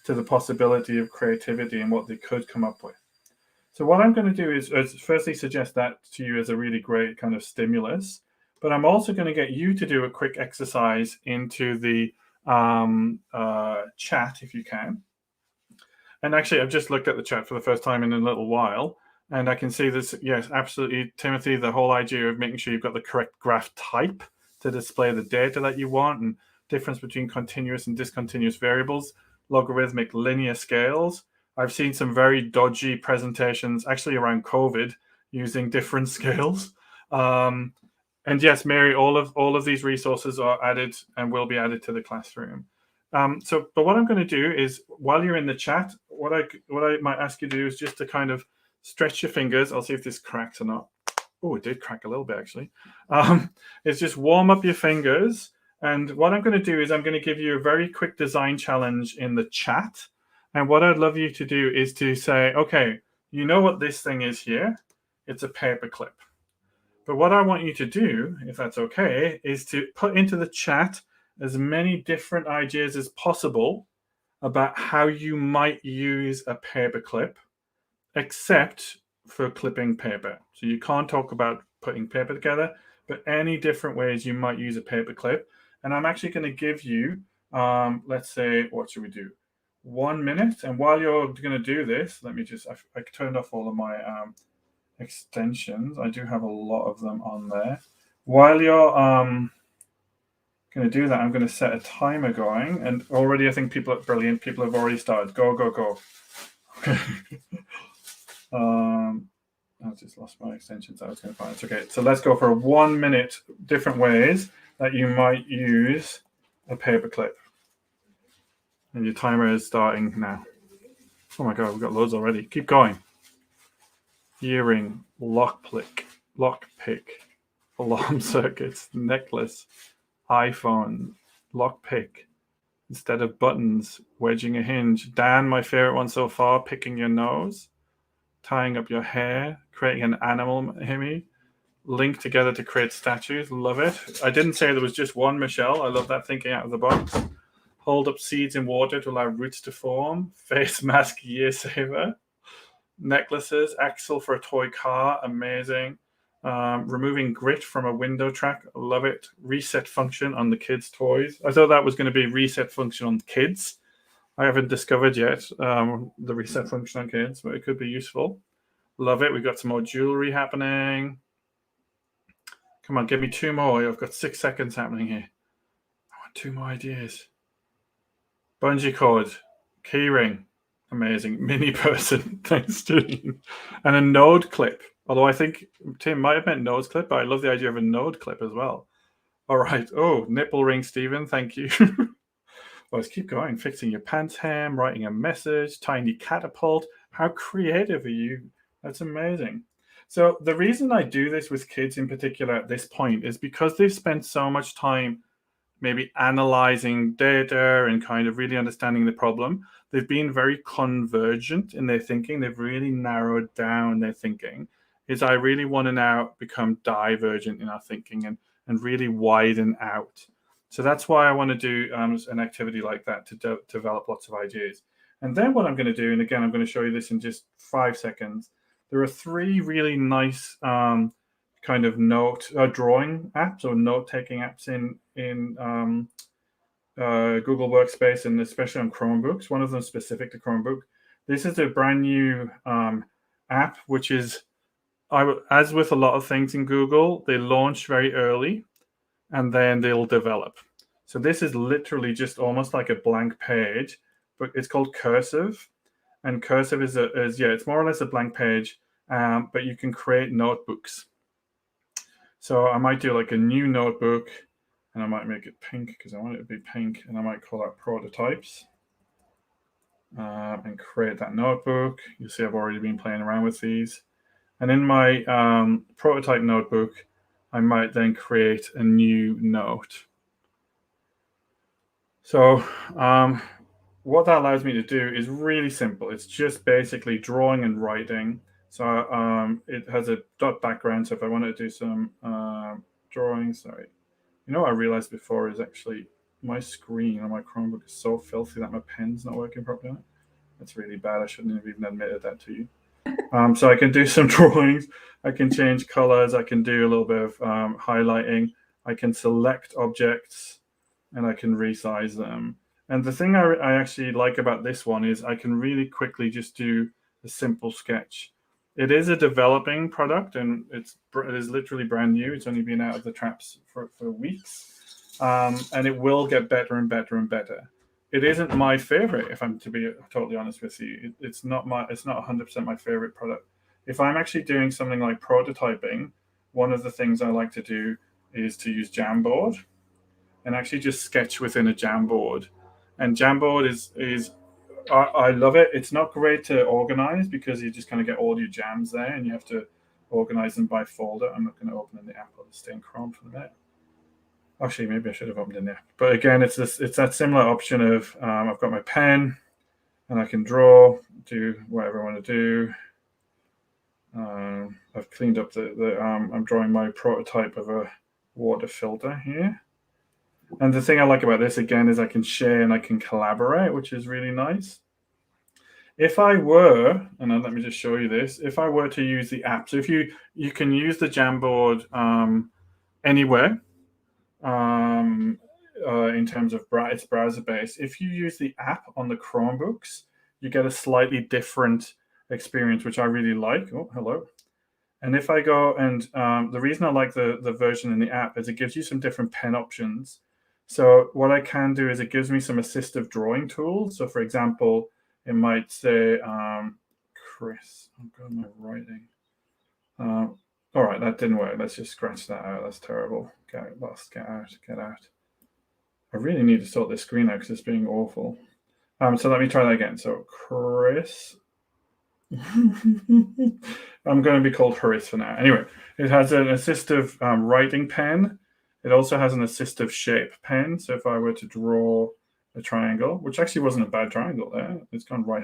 to the possibility of creativity and what they could come up with. So what I'm going to do is firstly suggest that to you as a really great kind of stimulus. But I'm also going to get you to do a quick exercise into the chat, if you can. And actually, I've just looked at the chat for the first time in a little while. And I can see this, yes, absolutely, Timothy, the whole idea of making sure you've got the correct graph type to display the data that you want, and difference between continuous and discontinuous variables, logarithmic linear scales. I've seen some very dodgy presentations actually around COVID using different scales. And yes, Mary, all of these resources are added and will be added to the classroom. But what I'm going to do is, while you're in the chat, what I might ask you to do is just to kind of stretch your fingers. I'll see if this cracks or not. Oh, it did crack a little bit, actually. It's just warm up your fingers. And what I'm going to do is I'm going to give you a very quick design challenge in the chat. And what I'd love you to do is to say, okay, you know what this thing is here? It's a paper clip. But what I want you to do, if that's okay, is to put into the chat as many different ideas as possible about how you might use a paper clip, except for clipping paper. So you can't talk about putting paper together, but any different ways you might use a paper clip. And I'm actually going to give you, let's say, what should we do? 1 minute. And while you're going to do this, let me just, I turned off all of my extensions. I do have a lot of them on there. While you're going to do that, I'm going to set a timer going. And already I think people are brilliant. People have already started. Go, go, go. I just lost my extensions. I was going to find it. Okay, so let's go for 1 minute different ways that you might use a paper clip. And your timer is starting now. Oh my God, we've got loads already. Keep going. Earring, lockpick, alarm circuits, necklace, iPhone, lockpick. Instead of buttons, wedging a hinge. Dan, my favorite one so far, picking your nose, tying up your hair, creating an animal himi, link together to create statues. Love it. I didn't say there was just one, Michelle. I love that thinking out of the box. Hold up seeds in water to allow roots to form. Face mask, year saver. Necklaces, axle for a toy car. Amazing. Removing grit from a window track. Love it. Reset function on the kids' toys. I thought that was going to be reset function on the kids. I haven't discovered yet the reset function on kids, but it could be useful. Love it. We've got some more jewelry happening. Come on, give me 2 more. I've got 6 seconds happening here. I want 2 more ideas. Bungee cord, keyring, amazing. Mini person, thanks, Julian. And a node clip. Although I think Tim might have meant nose clip, but I love the idea of a node clip as well. All right. Oh, nipple ring, Stephen. Thank you. Well, let's keep going. Fixing your pants hem, writing a message, tiny catapult. How creative are you? That's amazing. So the reason I do this with kids in particular at this point is because they've spent so much time maybe analyzing data and kind of really understanding the problem. They've been very convergent in their thinking. They've really narrowed down their thinking. I really want to now become divergent in our thinking and really widen out. So that's why I want to do an activity like that to develop lots of ideas. And then what I'm going to do, and again, I'm going to show you this in just 5 seconds. There are 3 really nice kind of drawing apps or note-taking apps in Google Workspace, and especially on Chromebooks. One of them specific to Chromebook. This is a brand new app, which is, as with a lot of things in Google, they launch very early and then they'll develop. So this is literally just almost like a blank page, but it's called Cursive. And Cursive is it's more or less a blank page, but you can create notebooks. So I might do like a new notebook, and I might make it pink because I want it to be pink, and I might call that prototypes and create that notebook. You'll see I've already been playing around with these. And in my prototype notebook, I might then create a new note. So what that allows me to do is really simple. It's just basically drawing and writing. So it has a dot background. So if I want to do some drawing, sorry. You know what I realized before is actually my screen on my Chromebook is so filthy that my pen's not working properly on it. That's really bad. I shouldn't have even admitted that to you. So I can do some drawings. I can change colors. I can do a little bit of highlighting. I can select objects and I can resize them. And the thing I actually like about this one is I can really quickly just do a simple sketch. It is a developing product, and it is literally brand new. It's only been out of the traps for weeks, and it will get better and better and better. It isn't my favorite, if I'm to be totally honest with you. It's not 100% my favorite product. If I'm actually doing something like prototyping, one of the things I like to do is to use Jamboard and actually just sketch within a Jamboard. And Jamboard is I love it. It's not great to organize because you just kind of get all your jams there and you have to organize them by folder. I'm not going to open in the app. I'll just stay in Chrome for a minute. Actually, maybe I should have opened in the app. But again, it's that similar option of I've got my pen and I can draw, do whatever I want to do. I've cleaned up I'm drawing my prototype of a water filter here. And the thing I like about this, again, is I can share and I can collaborate, which is really nice. If I were, and let me just show you this, if I were to use the app, so if you can use the Jamboard anywhere in terms of it's browser-based. If you use the app on the Chromebooks, you get a slightly different experience, which I really like. Oh, hello. And if I go and the reason I like the version in the app is it gives you some different pen options. So what I can do is it gives me some assistive drawing tools. So for example, it might say, Chris, I've got my writing. All right, that didn't work. Let's just scratch that out. That's terrible. Get lost, get out. I really need to sort this screen out because it's being awful. So let me try that again. So Chris, I'm going to be called Horace for now. Anyway, it has an assistive writing pen. It also has an assistive shape pen. So if I were to draw a triangle, which actually wasn't a bad triangle there, it's gone right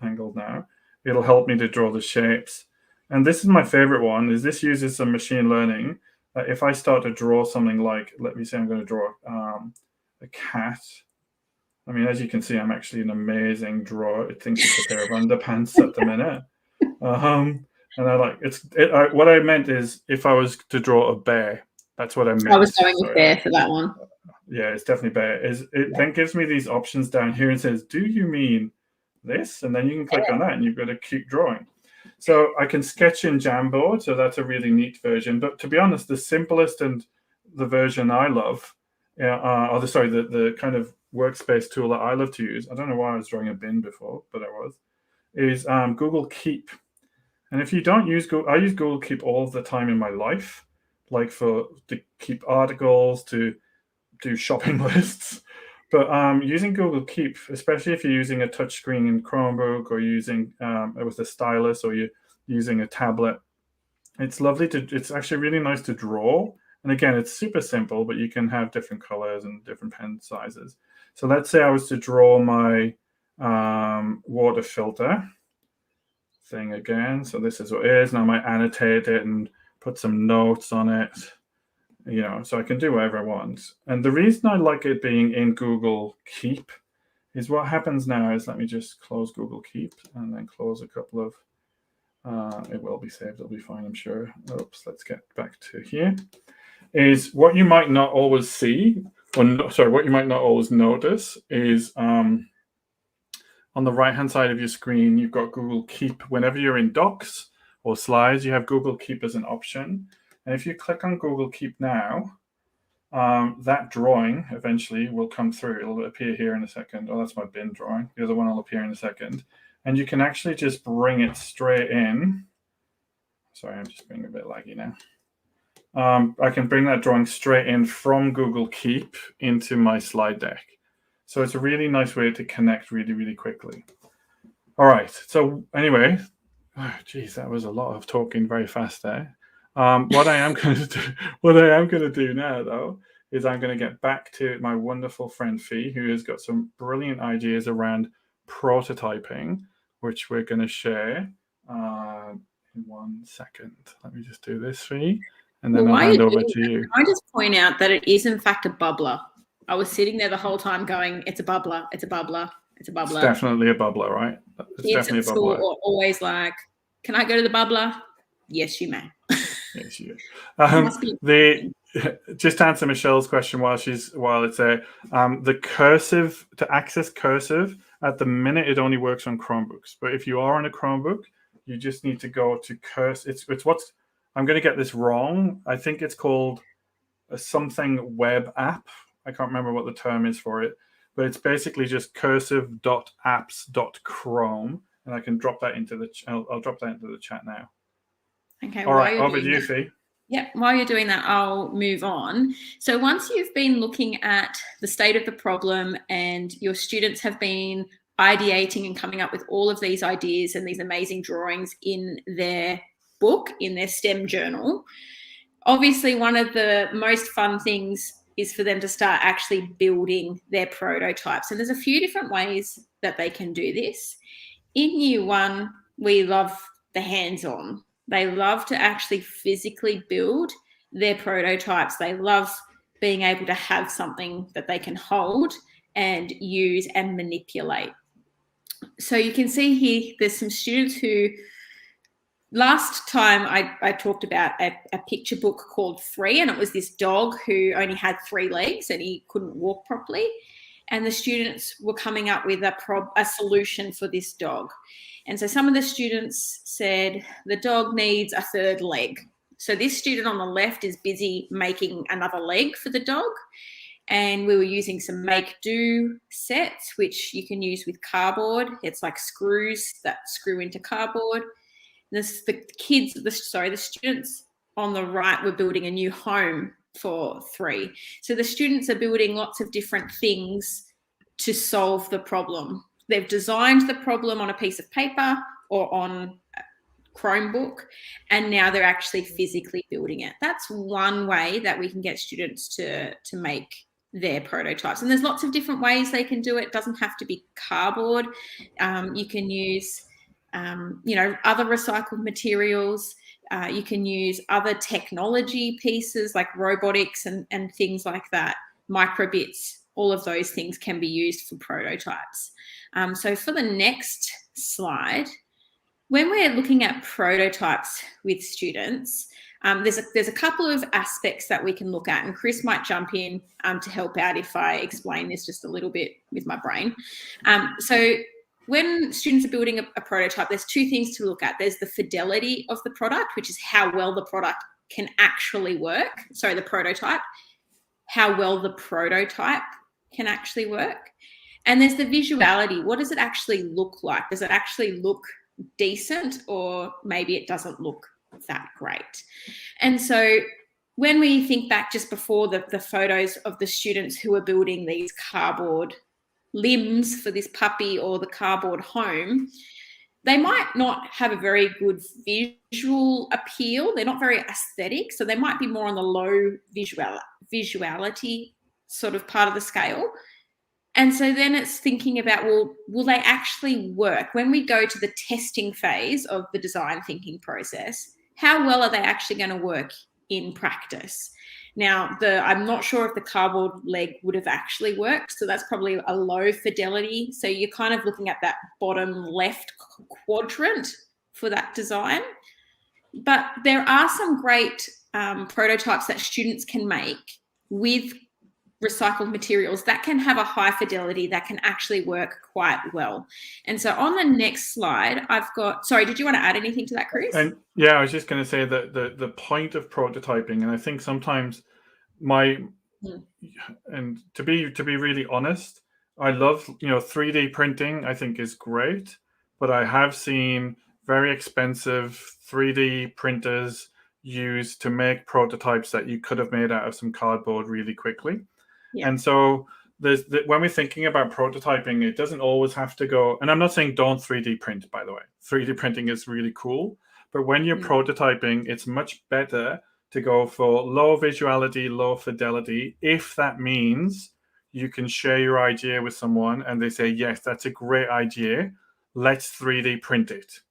angled now. It'll help me to draw the shapes. And this is my favorite one, is this uses some machine learning. If I start to draw something like, let me say I'm going to draw a cat. I mean, as you can see, I'm actually an amazing drawer. It thinks it's a pair of underpants at the minute. And I like what I meant is if I was to draw a bear, that's what I meant. I was going with bear for that one. Yeah, it's definitely better. It then gives me these options down here and says, do you mean this? And then you can click on that and you've got to keep drawing. So I can sketch in Jamboard, so that's a really neat version. But to be honest, the simplest and the version I love, the kind of workspace tool that I love to use, I don't know why I was drawing a bin before, but I was, is Google Keep. And if you don't use Google, I use Google Keep all the time in my life, like to keep articles, to do shopping lists. But using Google Keep, especially if you're using a touchscreen in Chromebook or using with a stylus or you're using a tablet, it's lovely it's actually really nice to draw. And again, it's super simple, but you can have different colors and different pen sizes. So let's say I was to draw my water filter thing again. So this is what it is. Now I might annotate it and put some notes on it. So I can do whatever I want. And the reason I like it being in Google Keep is what happens now is, let me just close Google Keep and then close a couple of, it will be saved, it'll be fine, I'm sure. Oops, let's get back to here. Is what you might not always see, what you might not always notice is on the right-hand side of your screen, you've got Google Keep. Whenever you're in Docs or Slides, you have Google Keep as an option. And if you click on Google Keep now, that drawing eventually will come through. It'll appear here in a second. Oh, that's my bin drawing. The other one will appear in a second. And you can actually just bring it straight in. Sorry, I'm just being a bit laggy now. I can bring that drawing straight in from Google Keep into my slide deck. So it's a really nice way to connect really, really quickly. All right. So anyway, geez, that was a lot of talking very fast there. What I am going to do now, though, is I'm going to get back to my wonderful friend Fee, who has got some brilliant ideas around prototyping, which we're going to share in 1 second. Let me just do this, Fee, and then I'll hand over to you. I just point out that it is in fact a bubbler. I was sitting there the whole time going, "It's a bubbler. It's a bubbler. It's a bubbler." It's definitely a bubbler, right? It's Kids at school are always like, "Can I go to the bubbler?" Yes, you may. Yes, you. Just to answer Michelle's question while it's there, the cursive, to access cursive, at the minute it only works on Chromebooks. But if you are on a Chromebook, you just need to go to cursive. It's what's, I'm going to get this wrong. I think it's called a something web app. I can't remember what the term is for it, but it's basically just cursive.apps.chrome, and I can drop that into the. I'll drop that into the chat now. Okay. All right, over to you, Fee. Yeah, while you're doing that, I'll move on. So once you've been looking at the state of the problem and your students have been ideating and coming up with all of these ideas and these amazing drawings in their book, in their STEM journal, obviously one of the most fun things is for them to start actually building their prototypes. And there's a few different ways that they can do this. In year one, we love the hands-on. They love to actually physically build their prototypes. They love being able to have something that they can hold and use and manipulate. So you can see here, there's some students who, last time I talked about a picture book called 3, and it was this dog who only had 3 legs and he couldn't walk properly. And the students were coming up with a solution for this dog. And so some of the students said the dog needs a 3rd leg. So this student on the left is busy making another leg for the dog. And we were using some make-do sets, which you can use with cardboard. It's like screws that screw into cardboard. The students on the right were building a new home for 3. So the students are building lots of different things to solve the problem. They've designed the problem on a piece of paper or on a Chromebook, and now they're actually physically building it. That's one way that we can get students to make their prototypes. And there's lots of different ways they can do it. It doesn't have to be cardboard. You can use, other recycled materials. You can use other technology pieces like robotics and things like that, microbits. All of those things can be used for prototypes. So for the next slide, when we're looking at prototypes with students, there's a couple of aspects that we can look at, and Chris might jump in to help out if I explain this just a little bit with my brain. So when students are building a prototype, there's two things to look at. There's the fidelity of the product, which is how well the product can actually work. Sorry, the prototype, how well the prototype can actually work. And there's the visuality. What does it actually look like? Does it actually look decent, or maybe it doesn't look that great? And so when we think back just before the photos of the students who are building these cardboard limbs for this puppy or the cardboard home, they might not have a very good visual appeal. They're not very aesthetic. So they might be more on the low visuality sort of part of the scale. And so then it's thinking about, well, will they actually work? When we go to the testing phase of the design thinking process, how well are they actually going to work in practice? Now, I'm not sure if the cardboard leg would have actually worked. So that's probably a low fidelity. So you're kind of looking at that bottom left quadrant for that design. But there are some great prototypes that students can make with recycled materials that can have a high fidelity, that can actually work quite well. And so on the next slide, I've got, sorry, did you want to add anything to that, Chris? And yeah, I was just going to say that the point of prototyping, and I think sometimes and to be really honest, I love, 3D printing, I think is great, but I have seen very expensive 3D printers used to make prototypes that you could have made out of some cardboard really quickly. Yeah. And so when we're thinking about prototyping, it doesn't always have to go, and I'm not saying don't 3D print, by the way. 3D printing is really cool, but when you're prototyping, it's much better to go for low visuality, low fidelity, if that means you can share your idea with someone and they say, yes, that's a great idea, let's 3D print it.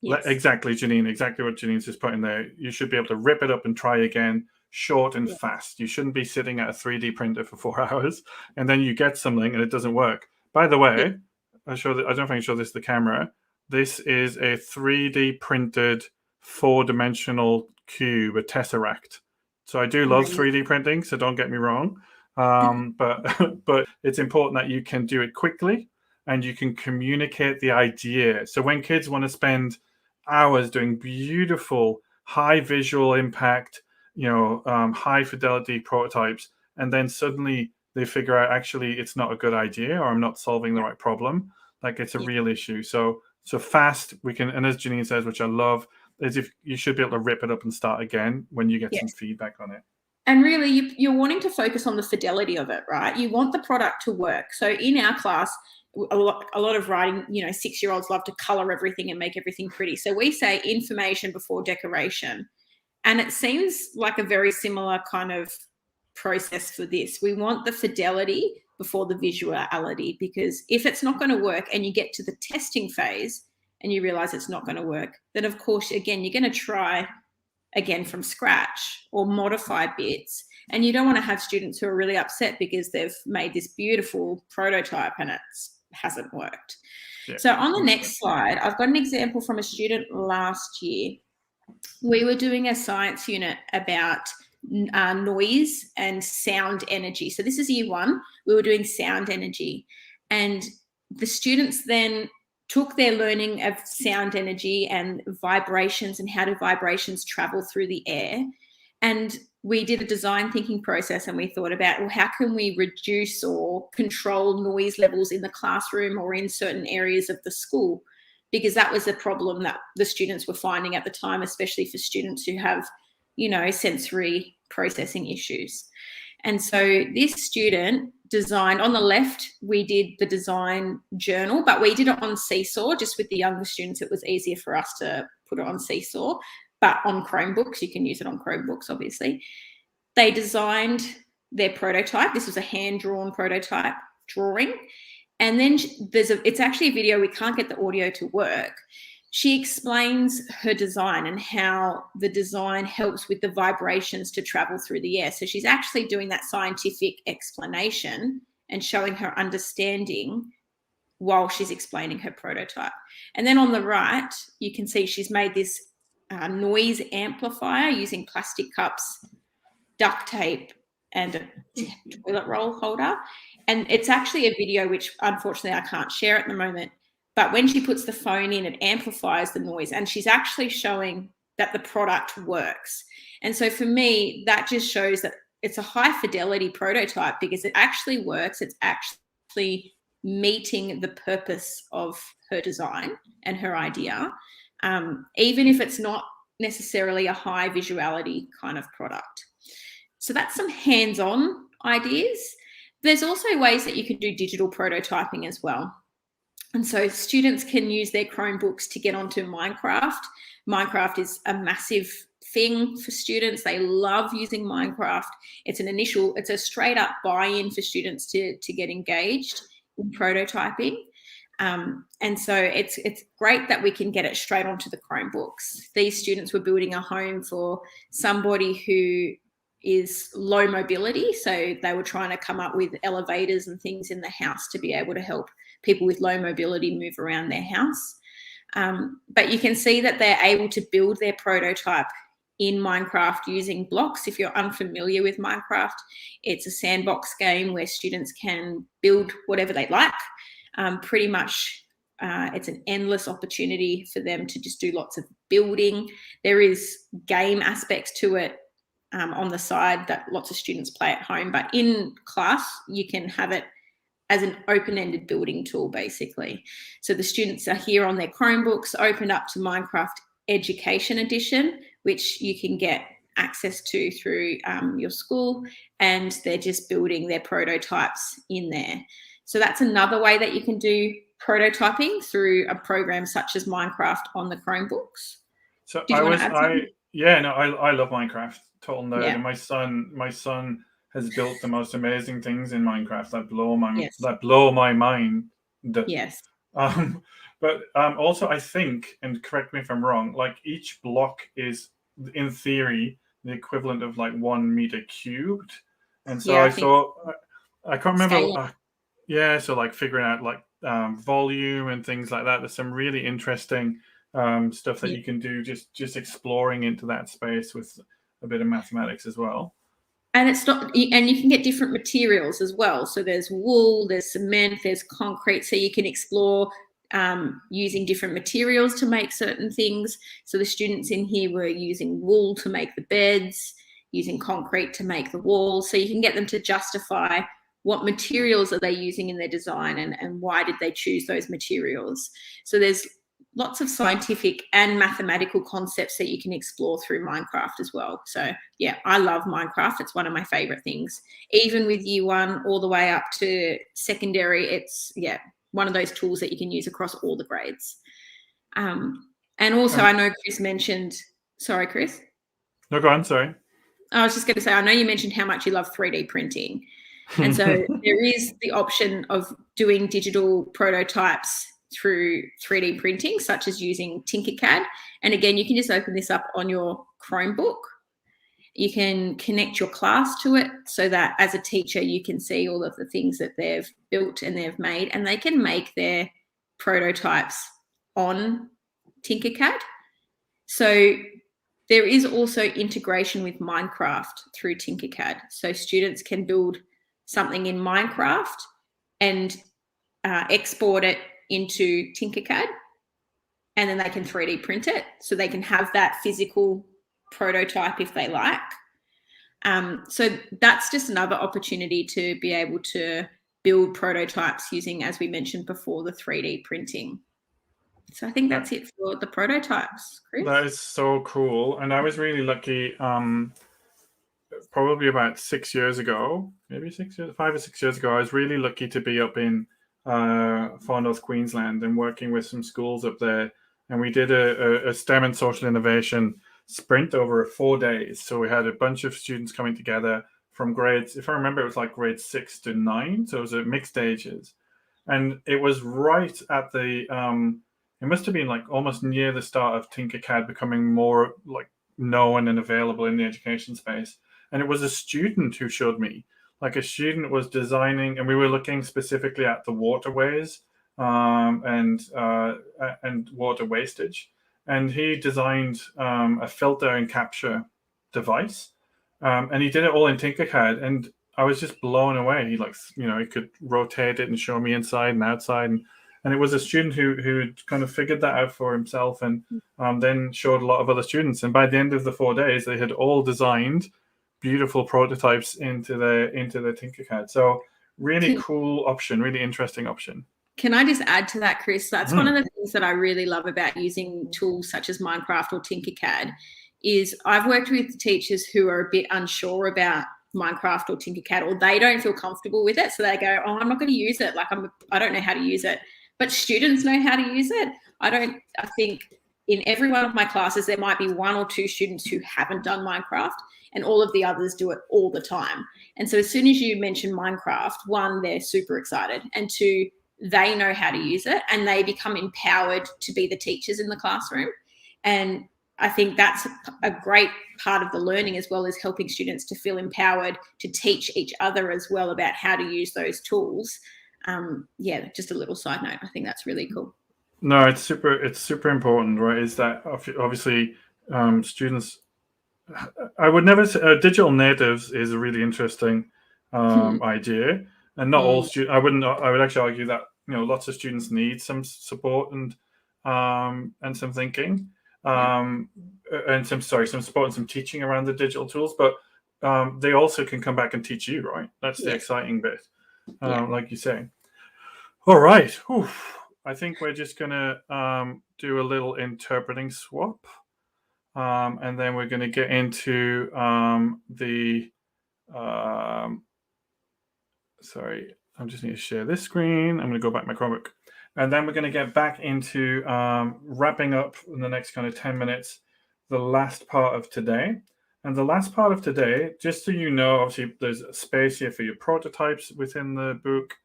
Yes. Exactly, Janine, exactly what Janine's just put in there. You should be able to rip it up and try again, short and fast. You shouldn't be sitting at a 3D printer for 4 hours and then you get something and it doesn't work. By the way, I don't know if I can show this to the camera. This is a 3D printed 4-dimensional cube, a tesseract. So I do love 3D printing, so don't get me wrong. But it's important that you can do it quickly and you can communicate the idea. So when kids want to spend hours doing beautiful, high visual impact, high fidelity prototypes, and then suddenly they figure out actually it's not a good idea, or I'm not solving the right problem, like it's a real issue. So fast, we can, and as Janine says, which I love, is if you should be able to rip it up and start again when you get some feedback on it. And really, you're wanting to focus on the fidelity of it, right? You want the product to work. So in our class, a lot of writing, 6-year-olds love to color everything and make everything pretty. So we say information before decoration. And it seems like a very similar kind of process for this. We want the fidelity before the visuality, because if it's not going to work and you get to the testing phase and you realize it's not going to work, then of course, again, you're going to try again from scratch or modify bits. And you don't want to have students who are really upset because they've made this beautiful prototype and it hasn't worked. Yeah. So on the next slide, I've got an example from a student last year. We were doing a science unit about noise and sound energy. So this is year 1. We were doing sound energy. And the students then took their learning of sound energy and vibrations and how do vibrations travel through the air. And we did a design thinking process and we thought about, well, how can we reduce or control noise levels in the classroom or in certain areas of the school? Because that was a problem that the students were finding at the time, especially for students who have, sensory processing issues. And so this student designed, on the left, we did the design journal, but we did it on Seesaw. Just with the younger students, it was easier for us to put it on Seesaw, but on Chromebooks, you can use it on Chromebooks, obviously. They designed their prototype. This was a hand-drawn prototype drawing. And then it's actually a video. We can't get the audio to work. She explains her design and how the design helps with the vibrations to travel through the air. So she's actually doing that scientific explanation and showing her understanding while she's explaining her prototype. And then on the right, you can see she's made this noise amplifier using plastic cups, duct tape, and a toilet roll holder. And it's actually a video which unfortunately I can't share at the moment, but when she puts the phone in, it amplifies the noise, and she's actually showing that the product works. And so for me, that just shows that it's a high fidelity prototype because it actually works. It's actually meeting the purpose of her design and her idea, even if it's not necessarily a high visuality kind of product. So that's some hands-on ideas. There's also ways that you can do digital prototyping as well. And so students can use their Chromebooks to get onto Minecraft. Minecraft is a massive thing for students. They love using Minecraft. It's a straight up buy-in for students to get engaged in prototyping. And so it's great that we can get it straight onto the Chromebooks. These students were building a home for somebody who is low mobility. So they were trying to come up with elevators and things in the house to be able to help people with low mobility move around their house. But you can see that they're able to build their prototype in Minecraft using blocks. If you're unfamiliar with Minecraft, it's a sandbox game where students can build whatever they like. Pretty much it's an endless opportunity for them to just do lots of building. There is game aspects to it on the side that lots of students play at home, but in class you can have it as an open-ended building tool, basically. So the students are here on their Chromebooks, opened up to Minecraft Education Edition, which you can get access to through your school, and they're just building their prototypes in there. So that's another way that you can do prototyping through a program such as Minecraft on the Chromebooks. So I love Minecraft, total nerd. Yeah. And my son has built the most amazing things in Minecraft that blow my mind. Yes. But also I think, and correct me if I'm wrong, like each block is in theory the equivalent of like 1 meter cubed. And so I can't remember. So like figuring out like volume and things like that. There's some really interesting stuff that you can do just exploring into that space with a bit of mathematics as well. And and you can get different materials as well. So there's wool, there's cement, there's concrete. So you can explore using different materials to make certain things. So the students in here were using wool to make the beds, using concrete to make the walls. So you can get them to justify what materials are they using in their design and why did they choose those materials. So there's lots of scientific and mathematical concepts that you can explore through Minecraft as well. So yeah, I love Minecraft. It's one of my favorite things. Even with year 1 all the way up to secondary, it's one of those tools that you can use across all the grades. And also I know Chris mentioned, sorry, Chris. No, go on, sorry. I was just going to say, I know you mentioned how much you love 3D printing. And so there is the option of doing digital prototypes through 3D printing, such as using Tinkercad. And again, you can just open this up on your Chromebook. You can connect your class to it so that as a teacher, you can see all of the things that they've built and they've made, and they can make their prototypes on Tinkercad. So there is also integration with Minecraft through Tinkercad. So students can build something in Minecraft and export it into Tinkercad, and then they can 3D print it. So they can have that physical prototype if they like. So that's just another opportunity to be able to build prototypes using, as we mentioned before, the 3D printing. So I think that's it for the prototypes, Chris. That is so cool. And I was really lucky, probably about 6 years ago, maybe 5 or 6 years ago, I was really lucky to be up in Far North Queensland and working with some schools up there. And we did a STEM and social innovation sprint over 4 days. So we had a bunch of students coming together from grades, if I remember, it was like grades 6 to 9. So it was at mixed ages. And it was right at the, it must have been like almost near the start of Tinkercad becoming more like known and available in the education space. And it was a student who showed me, like a student was designing, and we were looking specifically at the waterways and water wastage. And he designed a filter and capture device, and he did it all in Tinkercad. And I was just blown away. He he could rotate it and show me inside and outside. And it was a student who kind of figured that out for himself, and then showed a lot of other students. And by the end of the 4 days, they had all designed beautiful prototypes into their Tinkercad. So really cool option, really interesting option. Can I just add to that, Chris? That's one of the things that I really love about using tools such as Minecraft or Tinkercad is I've worked with teachers who are a bit unsure about Minecraft or Tinkercad, or they don't feel comfortable with it. So they go, oh, I'm not going to use it. I don't know how to use it. But students know how to use it. I think in every one of my classes, there might be 1 or 2 students who haven't done Minecraft, and all of the others do it all the time. And so as soon as you mention Minecraft, 1, they're super excited, and 2, they know how to use it, and they become empowered to be the teachers in the classroom. And I think that's a great part of the learning as well, as helping students to feel empowered to teach each other as well about how to use those tools. Just a little side note. I think that's really cool. No, it's super important, right? Is that obviously students, I would never say digital natives is a really interesting idea. And not all students, I would actually argue that, lots of students need some support and some thinking, and some support and some teaching around the digital tools, but they also can come back and teach you, right? That's the exciting bit, like you say. All right. Whew. I think we're just going to do a little interpreting swap, and then we're going to get into sorry, I just need to share this screen. I'm going to go back to my Chromebook. And then we're going to get back into wrapping up in the next kind of 10 minutes, the last part of today. And the last part of today, just so you know, obviously there's a space here for your prototypes within the book,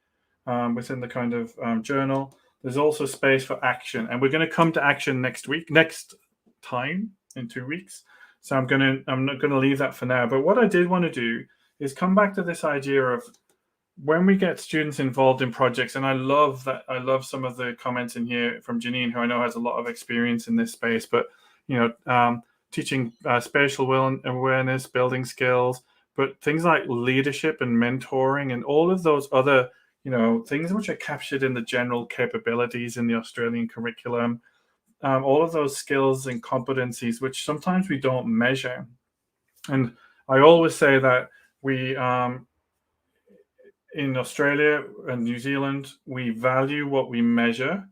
within the kind of journal. There's also space for action. And we're going to come to action next time in 2 weeks. So I'm not going to leave that for now. But what I did want to do is come back to this idea of when we get students involved in projects, and I love some of the comments in here from Janine, who I know has a lot of experience in this space, but teaching spatial awareness, building skills, but things like leadership and mentoring and all of those other things which are captured in the general capabilities in the Australian curriculum, all of those skills and competencies which sometimes we don't measure. And I always say that we in Australia and New Zealand, we value what we measure,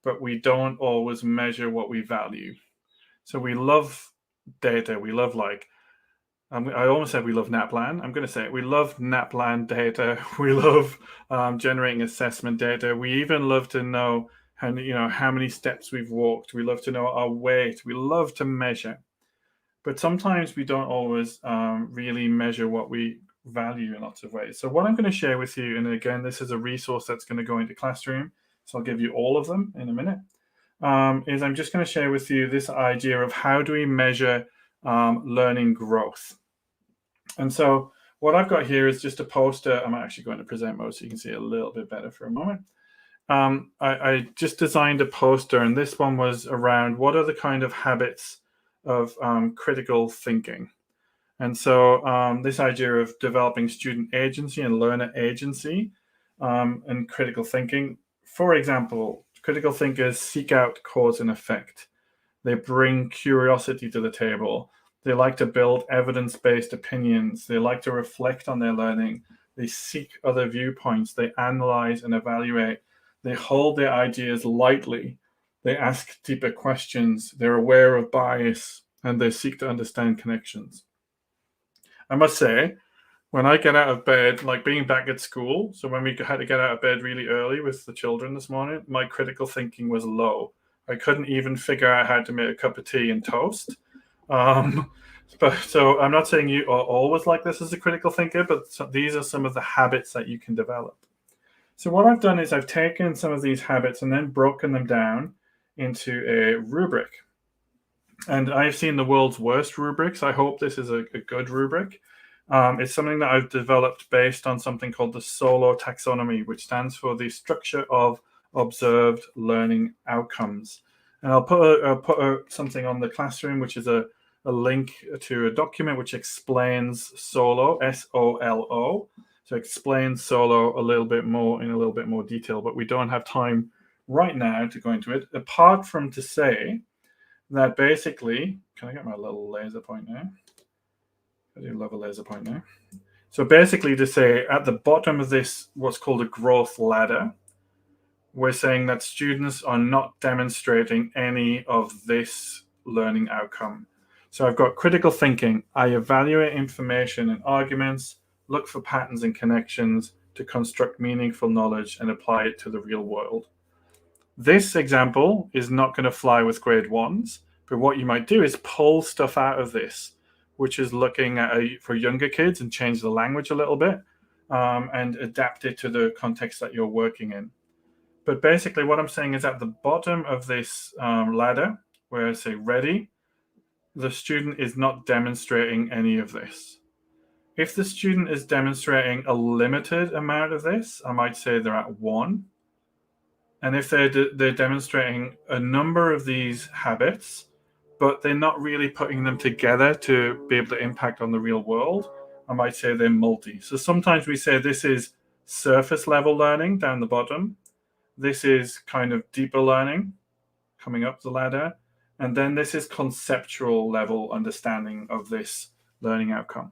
but we don't always measure what we value. So we love data. We love I almost said we love NAPLAN. I'm going to say it. We love NAPLAN data. We love generating assessment data. We even love to know how many steps we've walked. We love to know our weight. We love to measure. But sometimes we don't always really measure what we value in lots of ways. So what I'm going to share with you, and again, this is a resource that's going to go into Classroom, so I'll give you all of them in a minute, is I'm just going to share with you this idea of how do we measure learning growth. And so what I've got here is just a poster. I'm actually going to present mode so you can see it a little bit better for a moment. I just designed a poster, and this one was around what are the kind of habits of critical thinking. And so this idea of developing student agency and learner agency and critical thinking. For example, critical thinkers seek out cause and effect. They bring curiosity to the table. They like to build evidence-based opinions. They like to reflect on their learning. They seek other viewpoints. They analyze and evaluate. They hold their ideas lightly. They ask deeper questions. They're aware of bias, and they seek to understand connections. I must say, when I get out of bed, like being back at school, so when we had to get out of bed really early with the children this morning, my critical thinking was low. I couldn't even figure out how to make a cup of tea and toast. So I'm not saying you are always like this as a critical thinker, but these are some of the habits that you can develop. So what I've done is I've taken some of these habits and then broken them down into a rubric. And I've seen the world's worst rubrics. I hope this is a good rubric. It's something that I've developed based on something called the Solo taxonomy, which stands for the structure of observed learning outcomes. And I'll put something on the classroom, which is a link to a document which explains Solo, S-O-L-O. So explains Solo a little bit more in a little bit more detail, but we don't have time right now to go into it, apart from to say that basically, can I get my little laser pointer? I do love a laser pointer. So basically to say at the bottom of this, what's called a growth ladder, we're saying that students are not demonstrating any of this learning outcome. So I've got critical thinking. I evaluate information and arguments, look for patterns and connections to construct meaningful knowledge and apply it to the real world. This example is not going to fly with grade 1s, but what you might do is pull stuff out of this, which is looking at for younger kids and change the language a little bit and adapt it to the context that you're working in. But basically what I'm saying is at the bottom of this ladder, where I say ready, the student is not demonstrating any of this. If the student is demonstrating a limited amount of this, I might say they're at 1. And if they're demonstrating a number of these habits, but they're not really putting them together to be able to impact on the real world, I might say they're multi. So sometimes we say this is surface level learning down the bottom. This is kind of deeper learning coming up the ladder. And then this is conceptual level understanding of this learning outcome.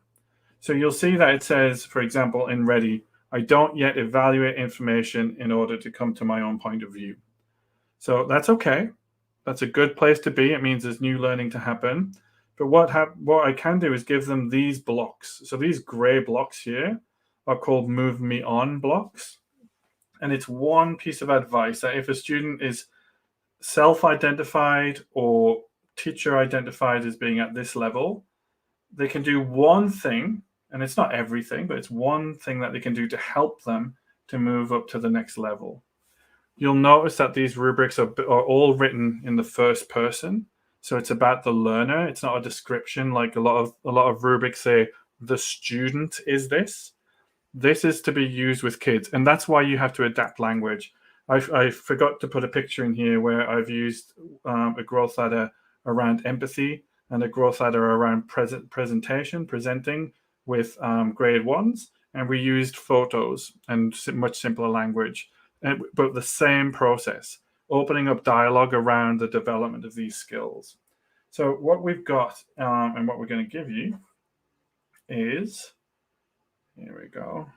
So you'll see that it says, for example, in Ready, I don't yet evaluate information in order to come to my own point of view. So that's okay. That's a good place to be. It means there's new learning to happen. But what I can do is give them these blocks. So these gray blocks here are called move me on blocks. And it's one piece of advice that if a student is self-identified or teacher identified as being at this level, they can do one thing, and it's not everything, but it's one thing that they can do to help them to move up to the next level. You'll notice that these rubrics are all written in the first person. So it's about the learner. It's not a description like a lot of rubrics say the student is this. This is to be used with kids. And that's why you have to adapt language. I forgot to put a picture in here where I've used a growth ladder around empathy and a growth ladder around presenting with grade 1s. And we used photos and much simpler language, but the same process, opening up dialogue around the development of these skills. So what we've got and what we're going to give you is, here we go,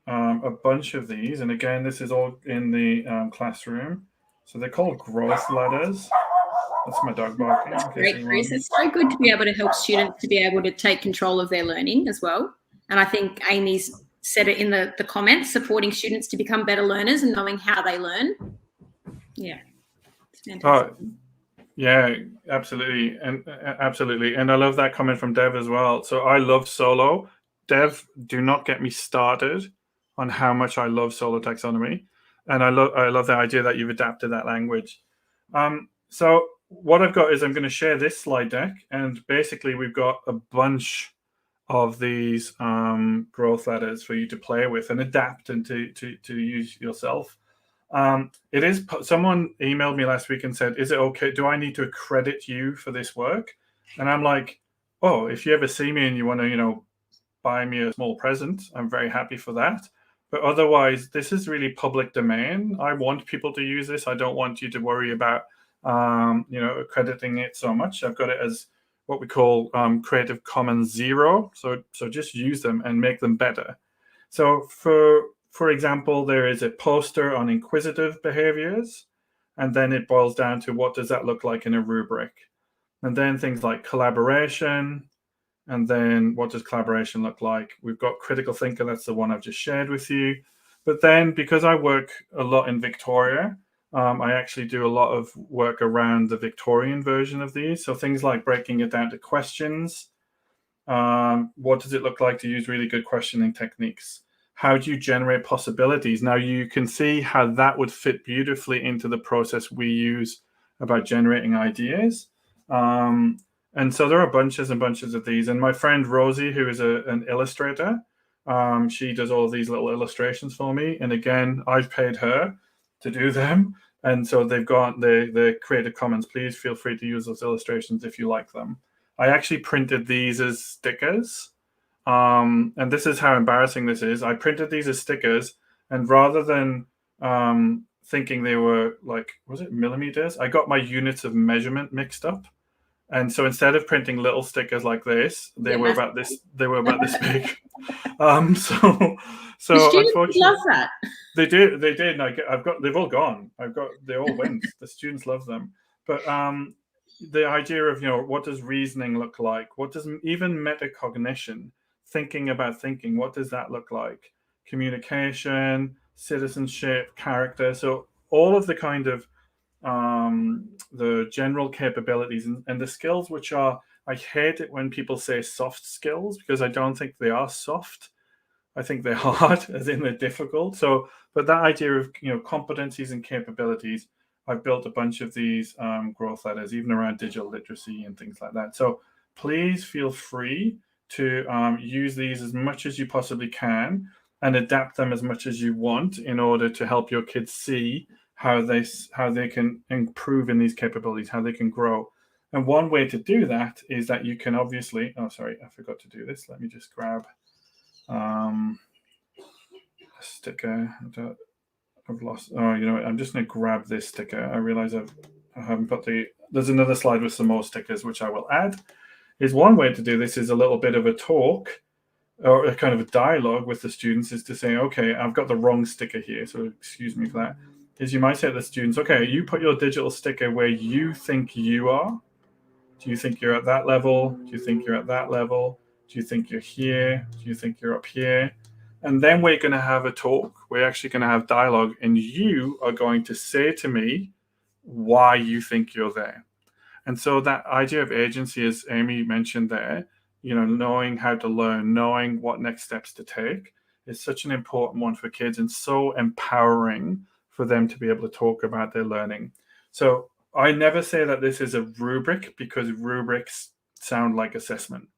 a bunch of these. And again, this is all in the classroom. So they're called growth ladders. That's my dog barking. That's great, Chris. It's so good to be able to help students to be able to take control of their learning as well. And I think Amy's said it in the comments, supporting students to become better learners and knowing how they learn. Yeah. It's fantastic. Yeah, absolutely. And I love that comment from Dev as well. So I love Solo. Dev, do not get me started on how much I love Solo taxonomy. And I love the idea that you've adapted that language. So what I've got is I'm going to share this slide deck. And basically we've got a bunch of these growth ladders for you to play with and adapt and to use yourself. It is. Someone emailed me last week and said, is it okay? Do I need to accredit you for this work? And I'm like, oh, if you ever see me and you want to, buy me a small present, I'm very happy for that. But otherwise, this is really public domain. I want people to use this. I don't want you to worry about, accrediting it so much. I've got it as what we call Creative Commons 0. So just use them and make them better. So for example, there is a poster on inquisitive behaviors, and then it boils down to what does that look like in a rubric? And then things like collaboration, and then what does collaboration look like? We've got critical thinker, that's the one I've just shared with you. But then because I work a lot in Victoria, I actually do a lot of work around the Victorian version of these. So things like breaking it down to questions. What does it look like to use really good questioning techniques? How do you generate possibilities? Now you can see how that would fit beautifully into the process we use about generating ideas. And so there are bunches and bunches of these. And my friend Rosie, who is an illustrator, she does all of these little illustrations for me. And again, I've paid her to do them. And so they've got the Creative Commons. Please feel free to use those illustrations if you like them. I actually printed these as stickers. And this is how embarrassing this is. I printed these as stickers, and rather than thinking they were like, was it millimeters? I got my units of measurement mixed up. And so instead of printing little stickers like this, they were about this. They were about this big. So the students unfortunately, love that. They did. And I've got. They've all gone. They all went. The students love them. But the idea of what does reasoning look like? What does even metacognition, thinking about thinking? What does that look like? Communication, citizenship, character. So all of the kind of the general capabilities and the skills, which are, I hate it when people say soft skills, because I don't think they are soft. I think they're hard, as in they're difficult. So, but that idea of competencies and capabilities, I've built a bunch of these growth ladders, even around digital literacy and things like that. So please feel free to use these as much as you possibly can and adapt them as much as you want in order to help your kids see how they can improve in these capabilities, how they can grow. And one way to do that is that you can obviously, oh, sorry, I forgot to do this. Let me just grab a sticker. I've lost, oh, I'm just going to grab this sticker. I realize I haven't put there's another slide with some more stickers, which I will add. Is one way to do this is a little bit of a talk or a kind of a dialogue with the students, is to say, okay, I've got the wrong sticker here, so excuse me for that. Is you might say to the students, okay, you put your digital sticker where you think you are. Do you think you're at that level? Do you think you're at that level? Do you think you're here? Do you think you're up here? And then we're going to have a talk. We're actually going to have dialogue, and you are going to say to me why you think you're there. And so that idea of agency, as Amy mentioned there, knowing how to learn, knowing what next steps to take, is such an important one for kids and so empowering for them to be able to talk about their learning. So I never say that this is a rubric, because rubrics sound like assessment.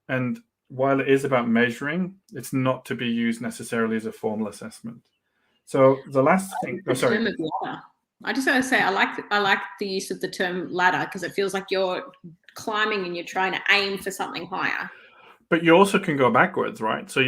And while it is about measuring, it's not to be used necessarily as a formal assessment. So the last thing, sorry. I just want to say I like the use of the term ladder, because it feels like you're climbing and you're trying to aim for something higher. But you also can go backwards, right? So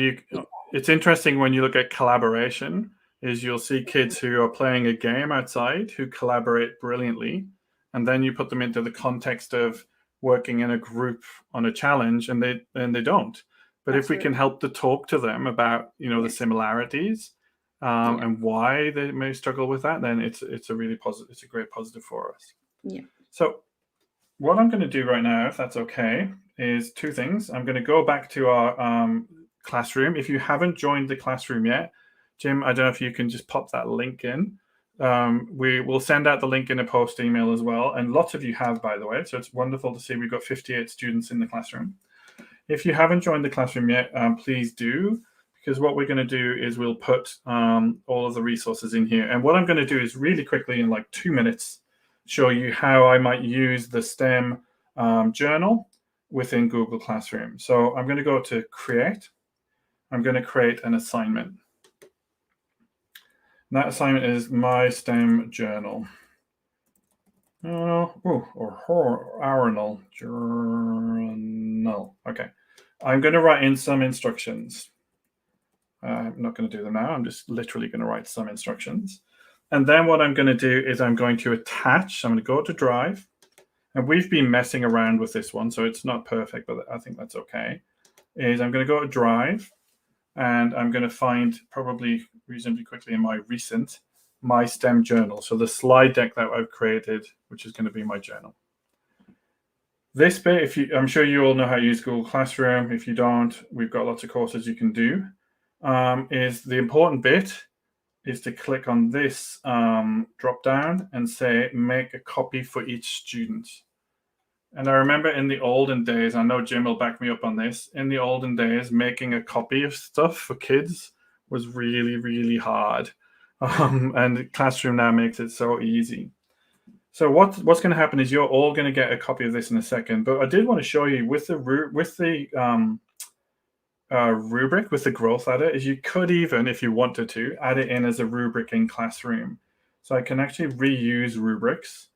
it's interesting when you look at collaboration, is you'll see kids who are playing a game outside who collaborate brilliantly, and then you put them into the context of working in a group on a challenge, and they don't. But Absolutely. If we can help to talk to them about the similarities and why they may struggle with that, then it's a really positive. It's a great positive for us. Yeah. So what I'm going to do right now, if that's okay, is two things. I'm going to go back to our classroom. If you haven't joined the classroom yet, Jim, I don't know if you can just pop that link in. We will send out the link in a post email as well. And lots of you have, by the way. So it's wonderful to see we've got 58 students in the classroom. If you haven't joined the classroom yet, please do, because what we're going to do is we'll put all of the resources in here. And what I'm going to do is really quickly, in like 2 minutes, show you how I might use the STEM journal within Google Classroom. So I'm going to go to Create. I'm going to create an assignment. And that assignment is my STEM journal. Journal. Okay. I'm going to write in some instructions. I'm not going to do them now. I'm just literally going to write some instructions. And then what I'm going to do is I'm going to attach. I'm going to go to Drive. And we've been messing around with this one, so it's not perfect, but I think that's okay. I'm going to go to Drive. And I'm going to find, probably reasonably quickly in my recent, my STEM journal. So the slide deck that I've created, which is going to be my journal. This bit, I'm sure you all know how to use Google Classroom. If you don't, we've got lots of courses you can do. Is the important bit is to click on this drop down and say, make a copy for each student. And I remember in the olden days, I know Jim will back me up on this, in the olden days, making a copy of stuff for kids was really, really hard. And Classroom now makes it so easy. So what's going to happen is you're all going to get a copy of this in a second. But I did want to show you with the rubric, with the growth ladder, is you could even, if you wanted to, add it in as a rubric in Classroom. So I can actually reuse rubrics.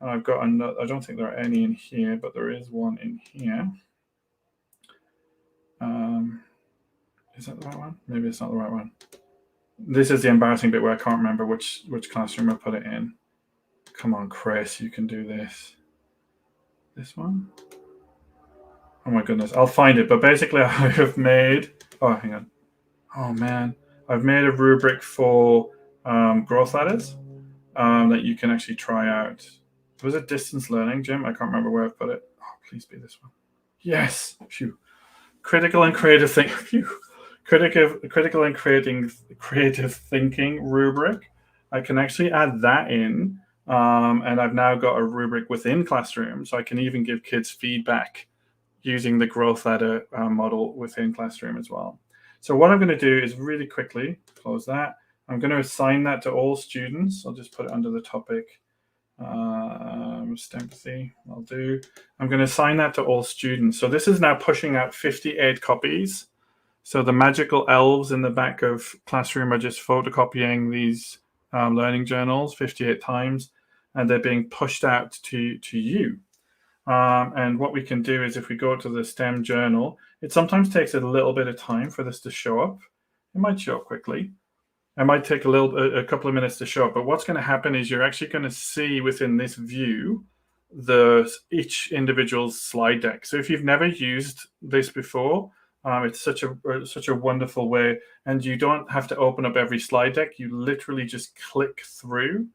And I've got another, I don't think there are any in here, but there is one in here. Is that the right one? Maybe it's not the right one. This is the embarrassing bit where I can't remember which classroom I put it in. Come on, Chris, you can do this. This one? Oh my goodness, I'll find it. But basically I have made, oh, hang on. Oh man, I've made a rubric for growth ladders that you can actually try out. Was it distance learning, Jim? I can't remember where I've put it. Oh, please be this one. Yes. Phew. Critical and creative thinking. Phew. Critical and creative thinking rubric. I can actually add that in, and I've now got a rubric within Classroom, so I can even give kids feedback using the growth ladder model within Classroom as well. So what I'm going to do is really quickly close that. I'm going to assign that to all students. I'll just put it under the topic. Empathy, I'll do. I'm going to assign that to all students. So this is now pushing out 58 copies. So the magical elves in the back of Classroom are just photocopying these learning journals 58 times, and they're being pushed out to you. And what we can do is if we go to the STEM journal, it sometimes takes a little bit of time for this to show up. It might show up quickly. It might take a couple of minutes to show up, but what's going to happen is you're actually going to see within this view each individual's slide deck. So if you've never used this before, it's such a wonderful way, and you don't have to open up every slide deck. You literally just click through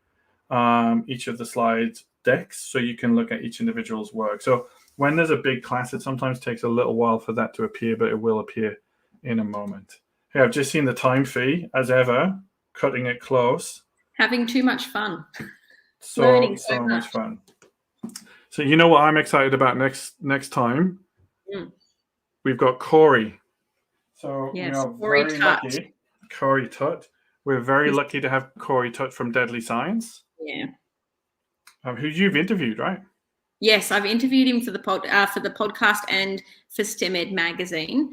each of the slide decks so you can look at each individual's work. So when there's a big class, it sometimes takes a little while for that to appear, but it will appear in a moment. Hey, I've just seen the time fee, as ever, cutting it close. Having too much fun. So much fun. So you know what I'm excited about next time? We've got Corey. So yes, Corey Tutt. Corey Tutt. We're very lucky to have Corey Tutt from Deadly Science. Yeah. Who you've interviewed, right? Yes, I've interviewed him for the podcast and for STEMEd magazine.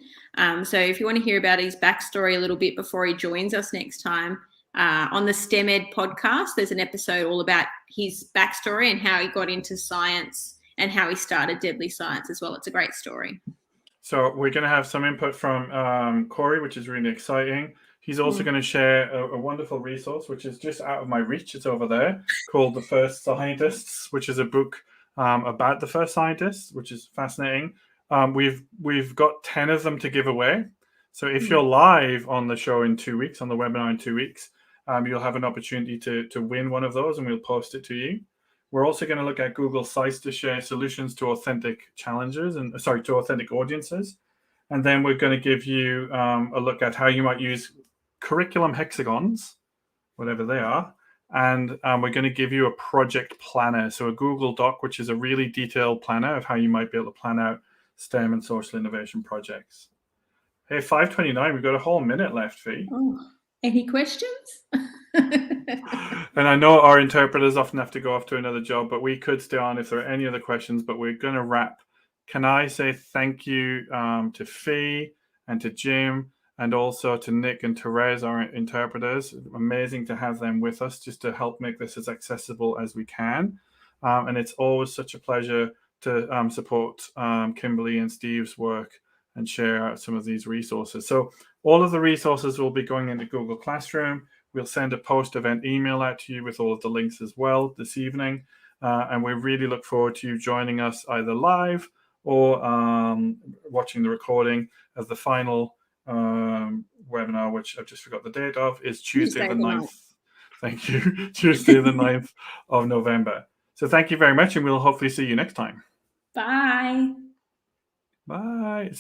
So if you want to hear about his backstory a little bit before he joins us next time, on the STEMEd podcast, there's an episode all about his backstory and how he got into science and how he started Deadly Science as well. It's a great story. So we're going to have some input from Corey, which is really exciting. He's also going to share a wonderful resource, which is just out of my reach. It's over there, called The First Scientists, which is a book about the first scientists, which is fascinating. We've got 10 of them to give away. So if you're live on the show in 2 weeks, on the webinar in 2 weeks, you'll have an opportunity to win one of those, and we'll post it to you. We're also going to look at Google Sites to share solutions to authentic challenges to authentic audiences. And then we're going to give you a look at how you might use curriculum hexagons, whatever they are. And we're going to give you a project planner. So a Google Doc, which is a really detailed planner of how you might be able to plan out STEM and social innovation projects. Hey, 5:29, we've got a whole minute left, Fee. Oh, any questions? And I know our interpreters often have to go off to another job, but we could stay on if there are any other questions, but we're going to wrap. Can I say thank you to Fee and to Jim and also to Nick and Therese, our interpreters. Amazing to have them with us just to help make this as accessible as we can. And it's always such a pleasure to support Kimberly and Steve's work and share some of these resources. So all of the resources will be going into Google Classroom. We'll send a post-event email out to you with all of the links as well this evening. And we really look forward to you joining us either live or watching the recording of the final webinar, which I've just forgot the date of, is Tuesday the 9th. Thank you. Tuesday the 9th of November. So thank you very much, and we'll hopefully see you next time. Bye. Bye.